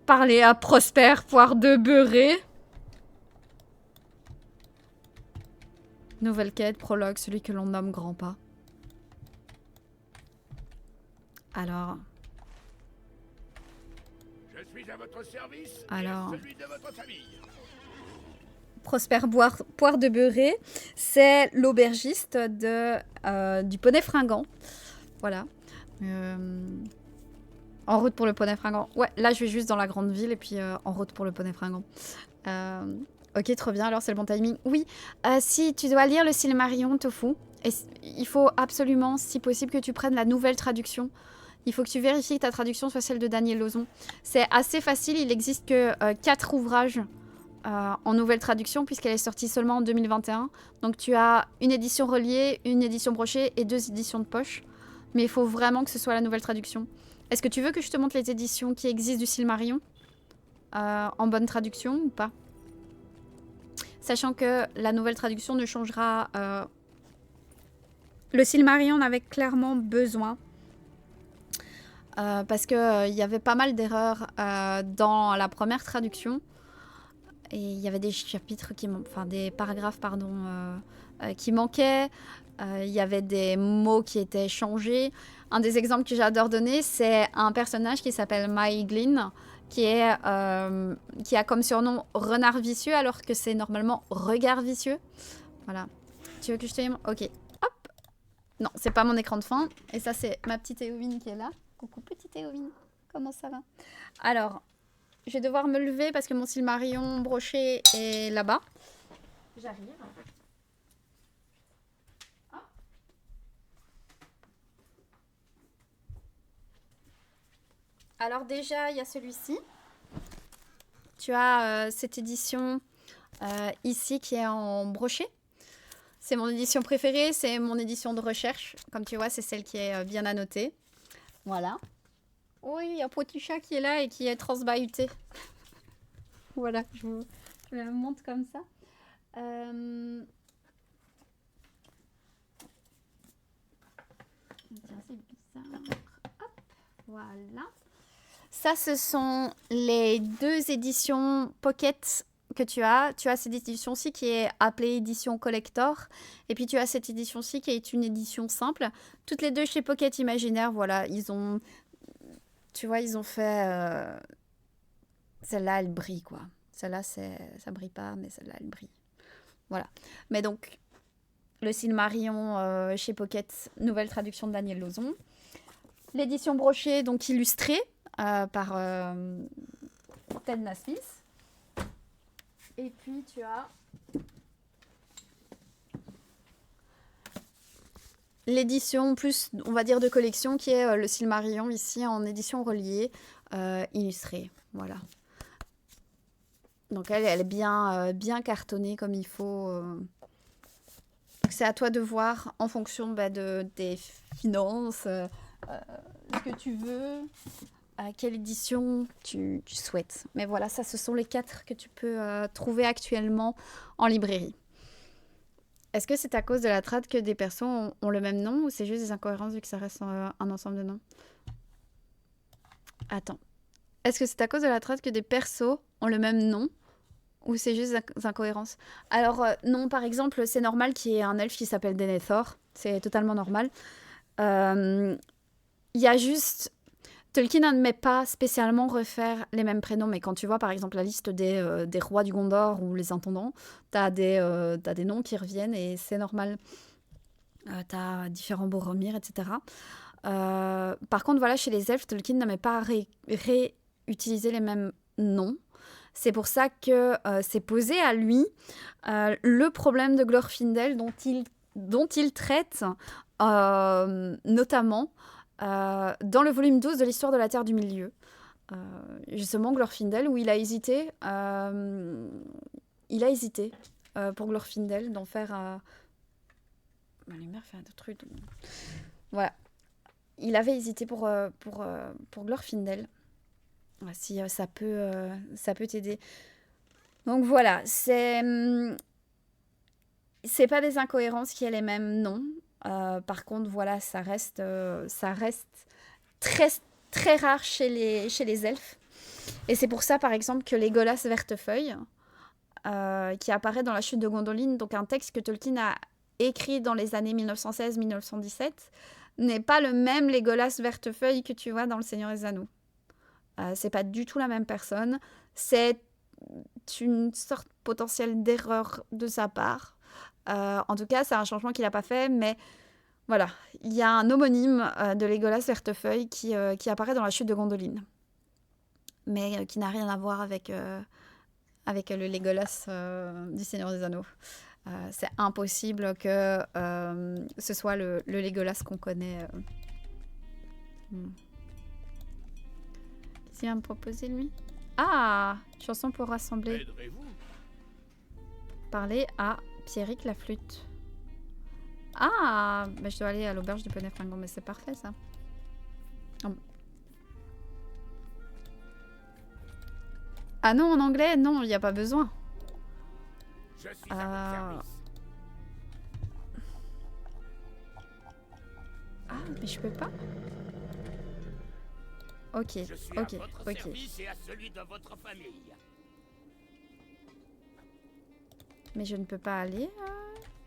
Parler à Prosper, poire de beurré. Nouvelle quête, prologue, celui que l'on nomme Grand Pas. Alors... Je suis à votre service Alors... et celui de votre famille. Prosper poire de beurré, c'est l'aubergiste du Poney Fringant. Voilà. En route pour le Poney Fringant. Ouais, là je vais juste dans la grande ville et puis en route pour le Poney Fringant. Ok, trop bien, alors c'est le bon timing. Oui, si tu dois lire le Silmarillion, Tofu, et il faut absolument, si possible, que tu prennes la nouvelle traduction. Il faut que tu vérifies que ta traduction soit celle de Daniel Lauzon. C'est assez facile, il n'existe que 4 ouvrages en nouvelle traduction puisqu'elle est sortie seulement en 2021. Donc tu as une édition reliée, une édition brochée et 2 éditions de poche. Mais il faut vraiment que ce soit la nouvelle traduction. Est-ce que tu veux que je te montre les éditions qui existent du Silmarillion en bonne traduction ou pas? Sachant que la nouvelle traduction ne changera... Le Silmarillion en avait clairement besoin. Parce qu'il y avait pas mal d'erreurs dans la première traduction. Et il y avait des chapitres des paragraphes, pardon, qui manquaient. Il y avait des mots qui étaient changés. Un des exemples que j'adore donner, c'est un personnage qui s'appelle Maeglin, qui a comme surnom Renard Vicieux, alors que c'est normalement Regard Vicieux. Voilà. Tu veux que je te dise? Ok. Hop. Non, c'est pas mon écran de fin. Et ça, c'est ma petite Éowyn qui est là. Coucou, petite Éowyn. Comment ça va? Alors, je vais devoir me lever parce que mon Silmarillion broché est là-bas. J'arrive. Alors déjà, il y a celui-ci. Tu as cette édition ici qui est en brochet. C'est mon édition préférée, c'est mon édition de recherche. Comme tu vois, c'est celle qui est bien annotée. Voilà. Oui, il y a Poticha qui est là et qui est transbahuté. Voilà, je vous la montre comme ça. Tiens, c'est bizarre. Hop, voilà. Ça, ce sont les 2 éditions Pocket que tu as. Tu as cette édition-ci qui est appelée édition collector. Et puis tu as cette édition-ci qui est une édition simple. Toutes les 2 chez Pocket Imaginaire, voilà, ils ont... Tu vois, ils ont fait... Celle-là, elle brille, quoi. Celle-là, ça brille pas, mais celle-là, elle brille. Voilà. Mais donc, le Silmarillion chez Pocket, nouvelle traduction de Daniel Lauzon. L'édition brochée, donc illustrée par Ted Nasmith. Et puis, tu as l'édition plus, on va dire, de collection, qui est le Silmarillion, ici, en édition reliée, illustrée. Voilà. Donc, elle est bien cartonnée comme il faut. C'est à toi de voir, en fonction de tes finances, ce que tu veux, à quelle édition tu souhaites. Mais voilà, ça, ce sont les 4 que tu peux trouver actuellement en librairie. Est-ce que c'est à cause de la trad que des persos ont le même nom ou c'est juste des incohérences vu que ça reste un ensemble de noms? Attends. Est-ce que c'est à cause de la trad que des persos ont le même nom ou c'est juste des incohérences? Alors non, par exemple, c'est normal qu'il y ait un elfe qui s'appelle Denethor. C'est totalement normal. Il y a juste... Tolkien n'admet pas spécialement refaire les mêmes prénoms, mais quand tu vois par exemple la liste des rois du Gondor ou les intendants, t'as des noms qui reviennent et c'est normal. T'as différents Boromir, etc. Par contre, voilà, chez les elfes, Tolkien n'aimait pas réutiliser les mêmes noms. C'est pour ça que c'est posé à lui le problème de Glorfindel dont il traite notamment dans le volume 12 de l'histoire de la Terre du Milieu. Justement, Glorfindel, où il a hésité pour Glorfindel d'en faire... Ma lumière fait un truc. Voilà. Il avait hésité pour Glorfindel. Si ça peut t'aider. Donc voilà, c'est pas des incohérences qui aient les mêmes noms. Par contre, voilà, ça reste très, très rare chez les elfes. Et c'est pour ça, par exemple, que Legolas Vertefeuille, qui apparaît dans La Chute de Gondolin, donc un texte que Tolkien a écrit dans les années 1916-1917, n'est pas le même Legolas Vertefeuille que tu vois dans Le Seigneur des Anneaux. C'est pas du tout la même personne. C'est une sorte potentielle d'erreur de sa part. En tout cas, c'est un changement qu'il n'a pas fait, mais voilà. Il y a un homonyme de Legolas Vertefeuille qui apparaît dans La Chute de Gondolin, mais qui n'a rien à voir avec le Legolas du Seigneur des Anneaux. C'est impossible que ce soit le Legolas qu'on connaît. Qu'est-ce qu'il va me proposer, lui? Ah, chanson pour rassembler. Parler à Pierrick la flûte. Ah, bah, je dois aller à l'auberge du Poney Fringant, mais c'est parfait, ça. Oh. Ah non, en anglais, non, il n'y a pas besoin. Je suis à votre service. Ah, mais je peux pas. Ok, Je suis à ok, votre ok. service et à celui de votre famille. Mais je ne peux pas aller.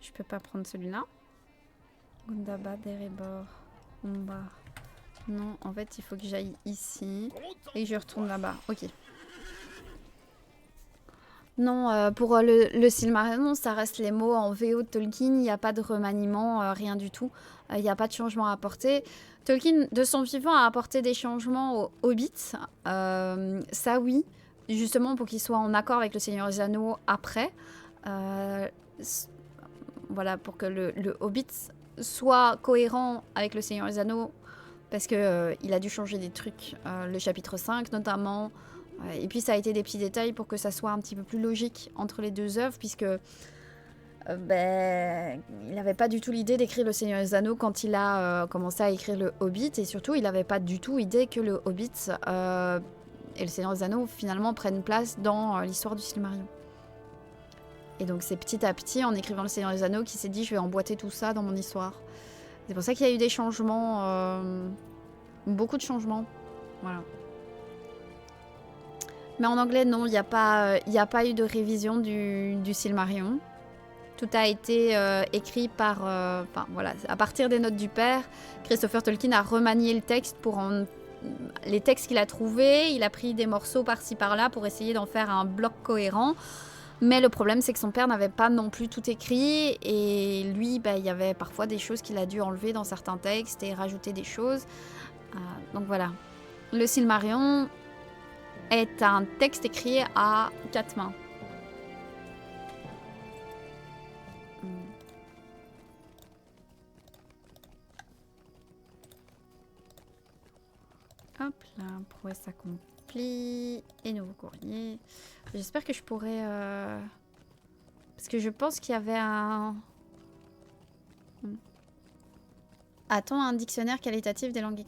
Je peux pas prendre celui-là. Gundabad, Erebor, Umbar. Non, en fait, il faut que j'aille ici et que je retourne là-bas. Ok. Non, pour le Silmarillion, ça reste les mots en VO de Tolkien. Il n'y a pas de remaniement, rien du tout. Il n'y a pas de changement à apporter. Tolkien, de son vivant, a apporté des changements au Hobbit. Ça, oui. Justement, pour qu'il soit en accord avec le Seigneur des Anneaux après. Euh, s- voilà, pour que le Hobbit soit cohérent avec le Seigneur des Anneaux. Parce que il a dû changer des trucs. Le chapitre 5, notamment. Et puis ça a été des petits détails pour que ça soit un petit peu plus logique entre les deux œuvres, puisque il n'avait pas du tout l'idée d'écrire Le Seigneur des Anneaux quand il a commencé à écrire le Hobbit, et surtout il n'avait pas du tout idée que le Hobbit et Le Seigneur des Anneaux finalement prennent place dans l'histoire du Silmarillion. Et donc c'est petit à petit, en écrivant Le Seigneur des Anneaux, qu'il s'est dit je vais emboîter tout ça dans mon histoire. C'est pour ça qu'il y a eu des changements, beaucoup de changements, voilà. Mais en anglais, non, il n'y a pas eu de révision du Silmarillion. Tout a été écrit par... voilà, à partir des notes du père, Christopher Tolkien a remanié le texte les textes qu'il a trouvés. Il a pris des morceaux par-ci par-là pour essayer d'en faire un bloc cohérent. Mais le problème, c'est que son père n'avait pas non plus tout écrit. Et lui, il y avait parfois des choses qu'il a dû enlever dans certains textes et rajouter des choses. Donc voilà. Le Silmarillion est un texte écrit à 4 mains. Hop là, prouesse accomplie. Et nouveau courrier. J'espère que je pourrais... Parce que je pense qu'il y avait un... A-t-on un dictionnaire qualitatif des langues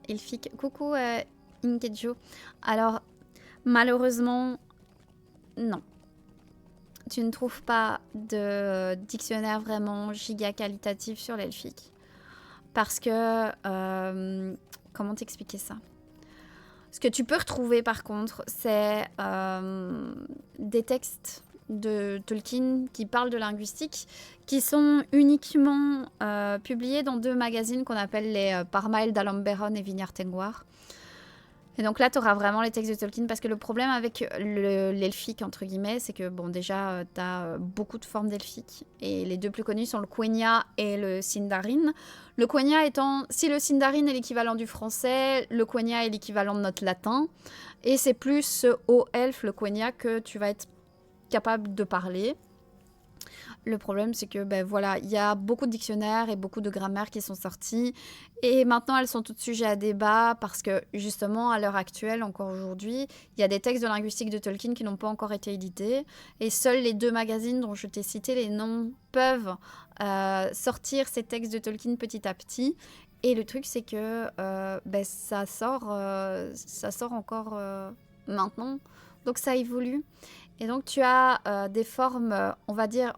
elfiques? Coucou Inkejo. Alors, malheureusement, non. Tu ne trouves pas de dictionnaire vraiment giga qualitatif sur l'elfique. Parce que... comment t'expliquer ça? Ce que tu peux retrouver par contre, c'est des textes de Tolkien qui parlent de linguistique, qui sont uniquement publiés dans 2 magazines qu'on appelle les Parmael d'Alamberon et Vignard Tengwar. Et donc là, tu auras vraiment les textes de Tolkien, parce que le problème avec l'elfique, entre guillemets, c'est que, bon, déjà, tu as beaucoup de formes d'elfique. Et les 2 plus connus sont le Quenya et le Sindarin. Le Quenya étant, si le Sindarin est l'équivalent du français, le Quenya est l'équivalent de notre latin. Et c'est plus ce haut elfe, le Quenya, que tu vas être capable de parler. Le problème, c'est que, voilà, il y a beaucoup de dictionnaires et beaucoup de grammaires qui sont sortis. Et maintenant, elles sont toutes sujets à débat parce que, justement, à l'heure actuelle, encore aujourd'hui, il y a des textes de linguistique de Tolkien qui n'ont pas encore été édités. Et seuls les 2 magazines dont je t'ai cité les noms peuvent sortir ces textes de Tolkien petit à petit. Et le truc, c'est que ça sort encore maintenant. Donc, ça évolue. Et donc, tu as des formes, on va dire,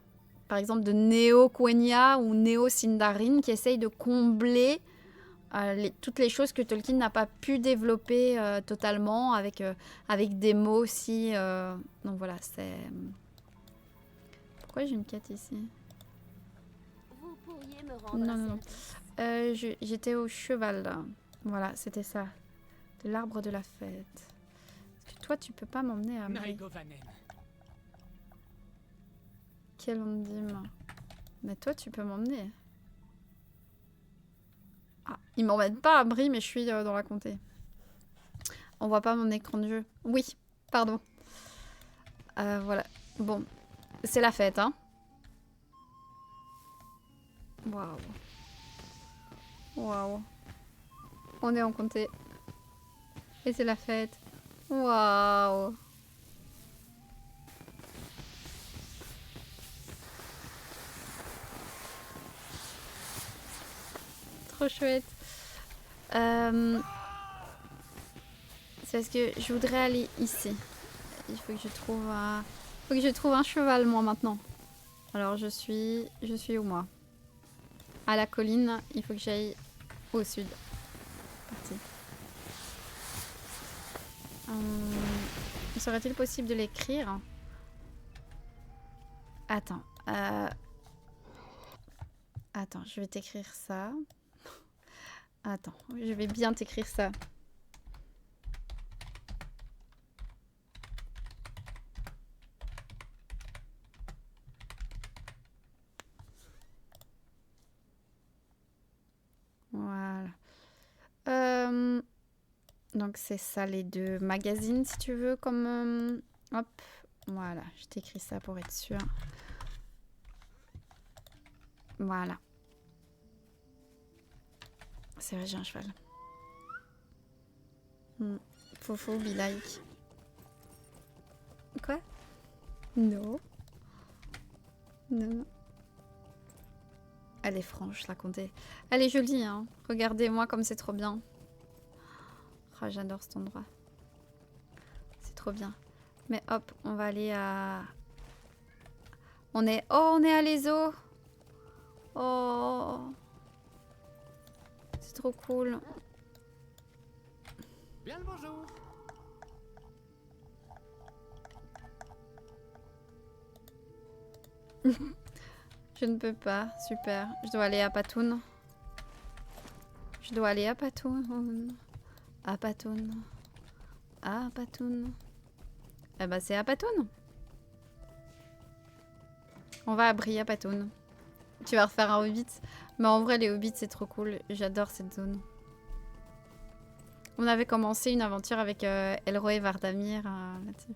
par exemple, de néo-Quenya ou néo-Sindarin qui essayent de combler toutes les choses que Tolkien n'a pas pu développer totalement avec des mots aussi. Donc voilà, c'est... Pourquoi j'ai une quête ici? Vous pourriez me rendre Non, un non, non. service. J'étais au cheval, là. Voilà, c'était ça. De l'arbre de la fête. Parce que toi, tu peux pas m'emmener à Brie. Quel ondime. Mais toi, tu peux m'emmener. Ah, ils m'emmènent pas à Brie, mais je suis dans la comté. On voit pas mon écran de jeu. Oui, pardon. Voilà. Bon, c'est la fête, hein. Waouh. Waouh. On est en comté. Et c'est la fête. Waouh. Trop chouette. C'est parce que je voudrais aller ici. Il faut que je trouve un cheval, moi, maintenant. Alors, je suis où, moi? À la colline. Il faut que j'aille au sud. Parti. Serait-il possible de l'écrire? Attends. Attends, je vais t'écrire ça. Attends, je vais bien t'écrire ça. Donc c'est ça les deux magazines si tu veux comme... hop, voilà, je t'écris ça pour être sûr. Voilà. C'est vrai, j'ai un cheval. Fofo, be like. Quoi? Non. Non. Elle est franche, la comté. Elle est jolie, hein. Regardez-moi comme c'est trop bien. Oh, j'adore cet endroit. C'est trop bien. Mais hop, on va aller à... On est à l'ESO. Oh. C'est trop cool. Bien le bonjour. Je ne peux pas. Super. Je dois aller à Patoun. Je dois aller à Patoun. À Patoun. À Patoun. Eh ben c'est à Patoun. On va à Brie à Patoun. Tu vas refaire un Hobbit. Mais en vrai les Hobbits c'est trop cool. J'adore cette zone. On avait commencé une aventure avec Elroy et Vardamir là-dessus.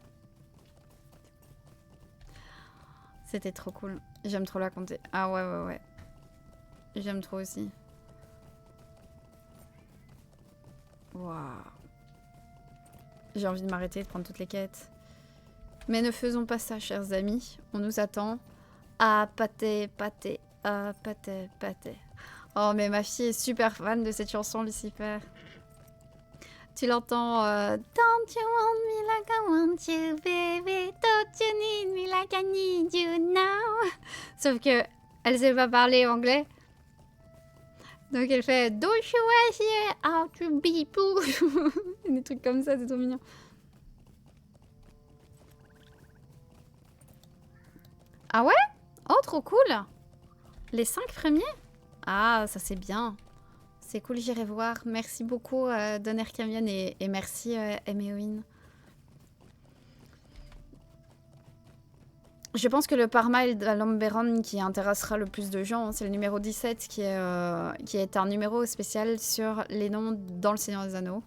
C'était trop cool. J'aime trop la comté. Ah ouais. J'aime trop aussi. Waouh. J'ai envie de m'arrêter, de prendre toutes les quêtes. Mais ne faisons pas ça, chers amis. On nous attend. Ah, pâté. Ah, pâté. Oh, mais ma fille est super fan de cette chanson, Lucifer. Tu l'entends Don't you want me like I want you, baby? Don't you need me like I need you now? Sauf que elle sait pas parler anglais. Donc elle fait Don't you want here how to be poo? Des trucs comme ça, c'est trop mignon. Ah ouais? Oh, trop cool! Les 5 premiers? Ah, ça c'est bien. C'est cool, j'irai voir. Merci beaucoup, Donner Camion, et merci, Emeoin. Je pense que le Parmail de Lamberon qui intéressera le plus de gens, c'est le numéro 17, qui est un numéro spécial sur les noms dans le Seigneur des Anneaux.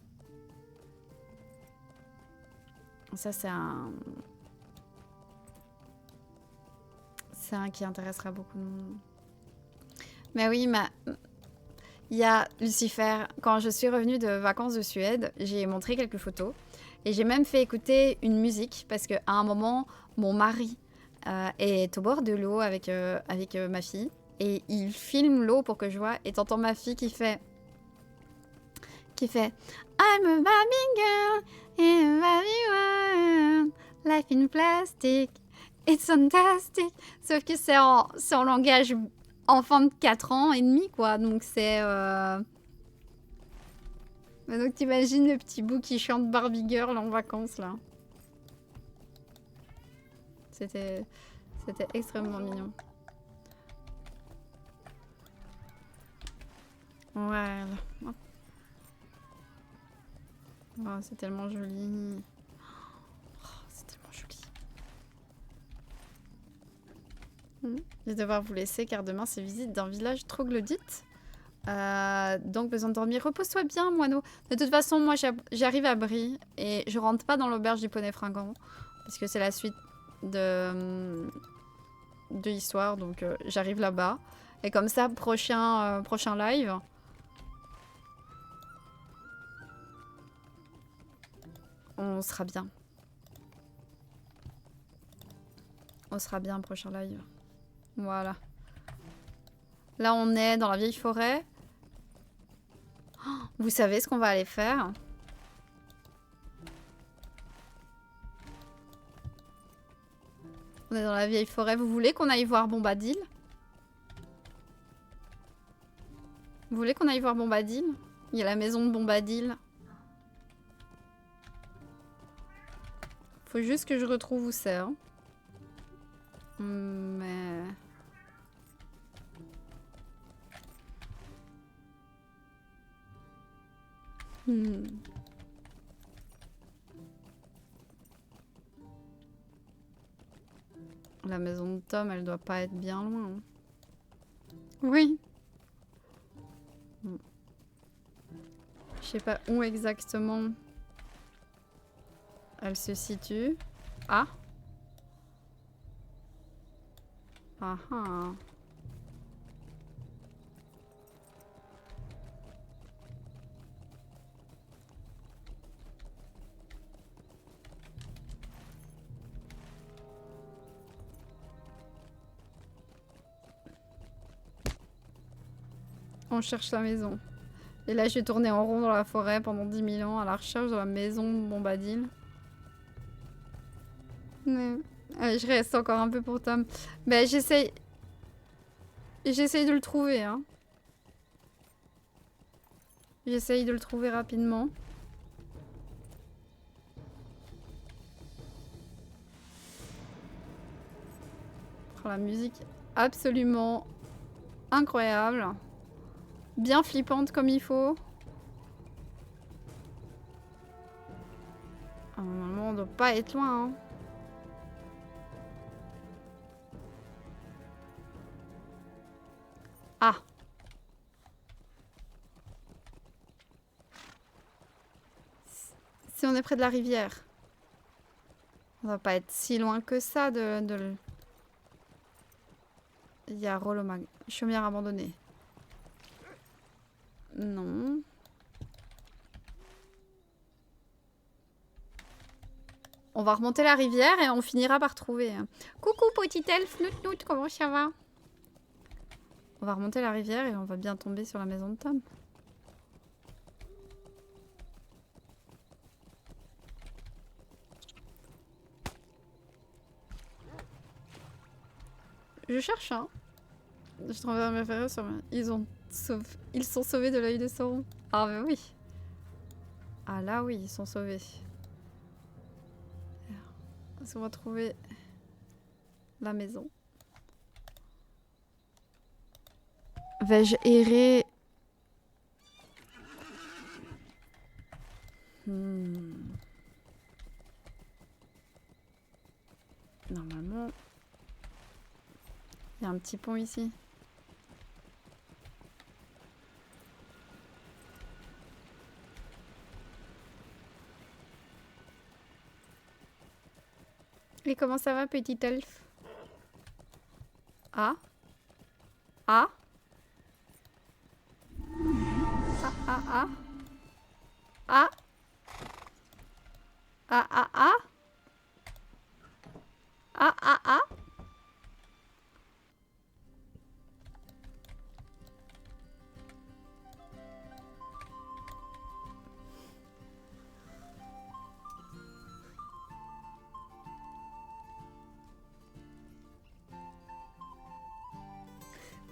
Ça, c'est un... C'est un qui intéressera beaucoup de monde. Mais oui, il y a Lucifer. Quand je suis revenue de vacances de Suède, j'ai montré quelques photos. Et j'ai même fait écouter une musique parce qu'à un moment, mon mari est au bord de l'eau avec ma fille. Et il filme l'eau pour que je vois. Et t'entends ma fille qui fait I'm a Barbie girl in a Barbie world. Life in plastic. It's fantastic. Sauf que c'est en langage enfant de 4 ans et demi, quoi. Donc c'est... Donc t'imagines le petit bout qui chante Barbie Girl en vacances, là. C'était extrêmement mignon. Voilà. Oh, c'est tellement joli. Oh, c'est tellement joli. Je vais devoir vous laisser car demain c'est visite d'un village troglodyte. Donc besoin de dormir. Repose-toi bien, moineau. De toute façon, moi j'arrive à Brie et je rentre pas dans l'auberge du poney fringant parce que c'est la suite de l'histoire. Donc j'arrive là-bas. Et comme ça, prochain live. On sera bien. On sera bien, prochain live. Voilà. Là, on est dans la vieille forêt. Oh, vous savez ce qu'on va aller faire? On est dans la vieille forêt. Vous voulez qu'on aille voir Bombadil? Vous voulez qu'on aille voir Bombadil? Il y a la maison de Bombadil. Faut juste que je retrouve où c'est. Hein. Mais... La maison de Tom, elle doit pas être bien loin. Hein. Oui. Je sais pas où exactement Elle se situe... Ah. Ah ah. On cherche la maison. Et là, j'ai tourné en rond dans la forêt pendant 10 000 ans à la recherche de la maison de Bombadil. Mais... Allez, je reste encore un peu pour Tom. Ben, j'essaye... J'essaye de le trouver, hein. J'essaye de le trouver rapidement. Oh, la musique absolument incroyable. Bien flippante comme il faut. Ah, normalement, on doit pas être loin, hein. Ah. Si on est près de la rivière. On va pas être si loin que ça de... Il y a Rolomag. Chaumière abandonnée. Non. On va remonter la rivière et on finira par trouver. Coucou petit elfe, nout, comment ça va? On va remonter la rivière et on va bien tomber sur la maison de Tom. Je cherche, hein. Je trouve mes références sur... Ils sont sauvés de l'œil de Sauron. Ah bah oui. Ah là oui, ils sont sauvés. Est-ce qu'on va trouver la maison? Vais-je errer? Normalement... Il y a un petit pont ici. Et comment ça va, petit elfe? Ah? Ah? Ah, ah, ah? Ah? Ah, ah, ah? Ah, ah, ah?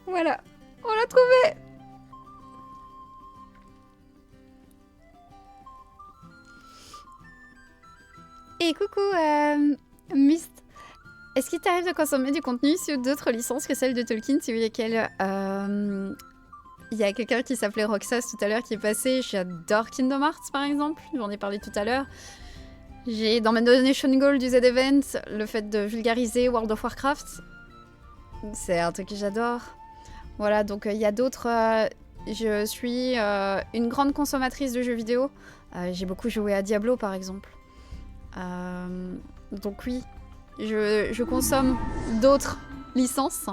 Voilà, on l'a trouvé. Et coucou, Mist. Est-ce qu'il t'arrive de consommer du contenu sur d'autres licences que celles de Tolkien sur lesquelles il y a quelqu'un qui s'appelait Roxas tout à l'heure qui est passé. J'adore Kingdom Hearts par exemple, j'en ai parlé tout à l'heure. J'ai dans ma donation goal du Z-Event le fait de vulgariser World of Warcraft. C'est un truc que j'adore. Voilà, donc il y a d'autres... je suis une grande consommatrice de jeux vidéo. J'ai beaucoup joué à Diablo, par exemple. Donc oui, je consomme d'autres licences.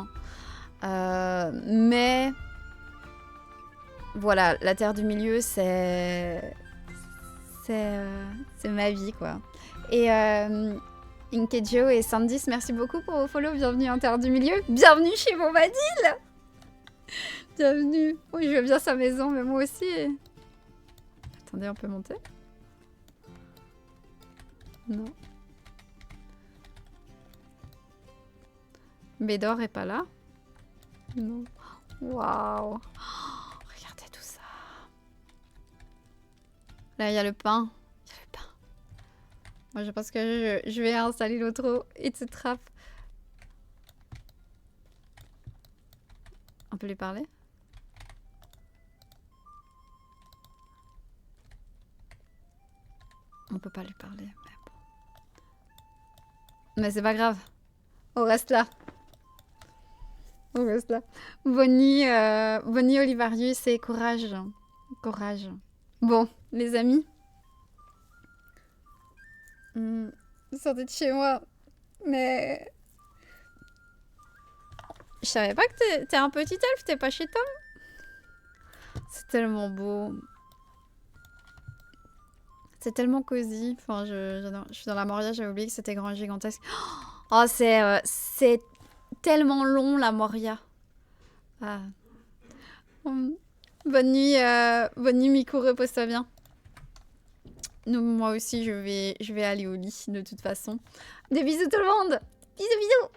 Mais... Voilà, la Terre du Milieu, c'est ma vie, quoi. Et... Inkejo et Sandis, merci beaucoup pour vos follow. Bienvenue en Terre du Milieu. Bienvenue chez Bombadil. Bienvenue. Oui, je veux bien sa maison, mais moi aussi. Attendez, on peut monter? Non. Bédor est pas là? Non. Waouh. Oh, regardez tout ça. Là, il y a le pain. Il y a le pain. Moi, je pense que je vais installer l'autre et te trappe. On peut lui parler? On peut pas lui parler, mais bon. Mais c'est pas grave. On reste là. On reste là. Bonnie, Bonnie Olivarius et courage. Courage. Bon, les amis. Sortez de chez moi. Mais... Je savais pas que t'es un petit elfe, t'es pas chez Tom. C'est tellement beau. C'est tellement cosy. Enfin, j'adore. Je suis dans la Moria, j'avais oublié que c'était grand et gigantesque. Oh, c'est tellement long, la Moria. Ah. Bonne nuit, Miku, repose-toi bien. Moi aussi, je vais aller au lit, de toute façon. Des bisous tout le monde. Bisous, bisous.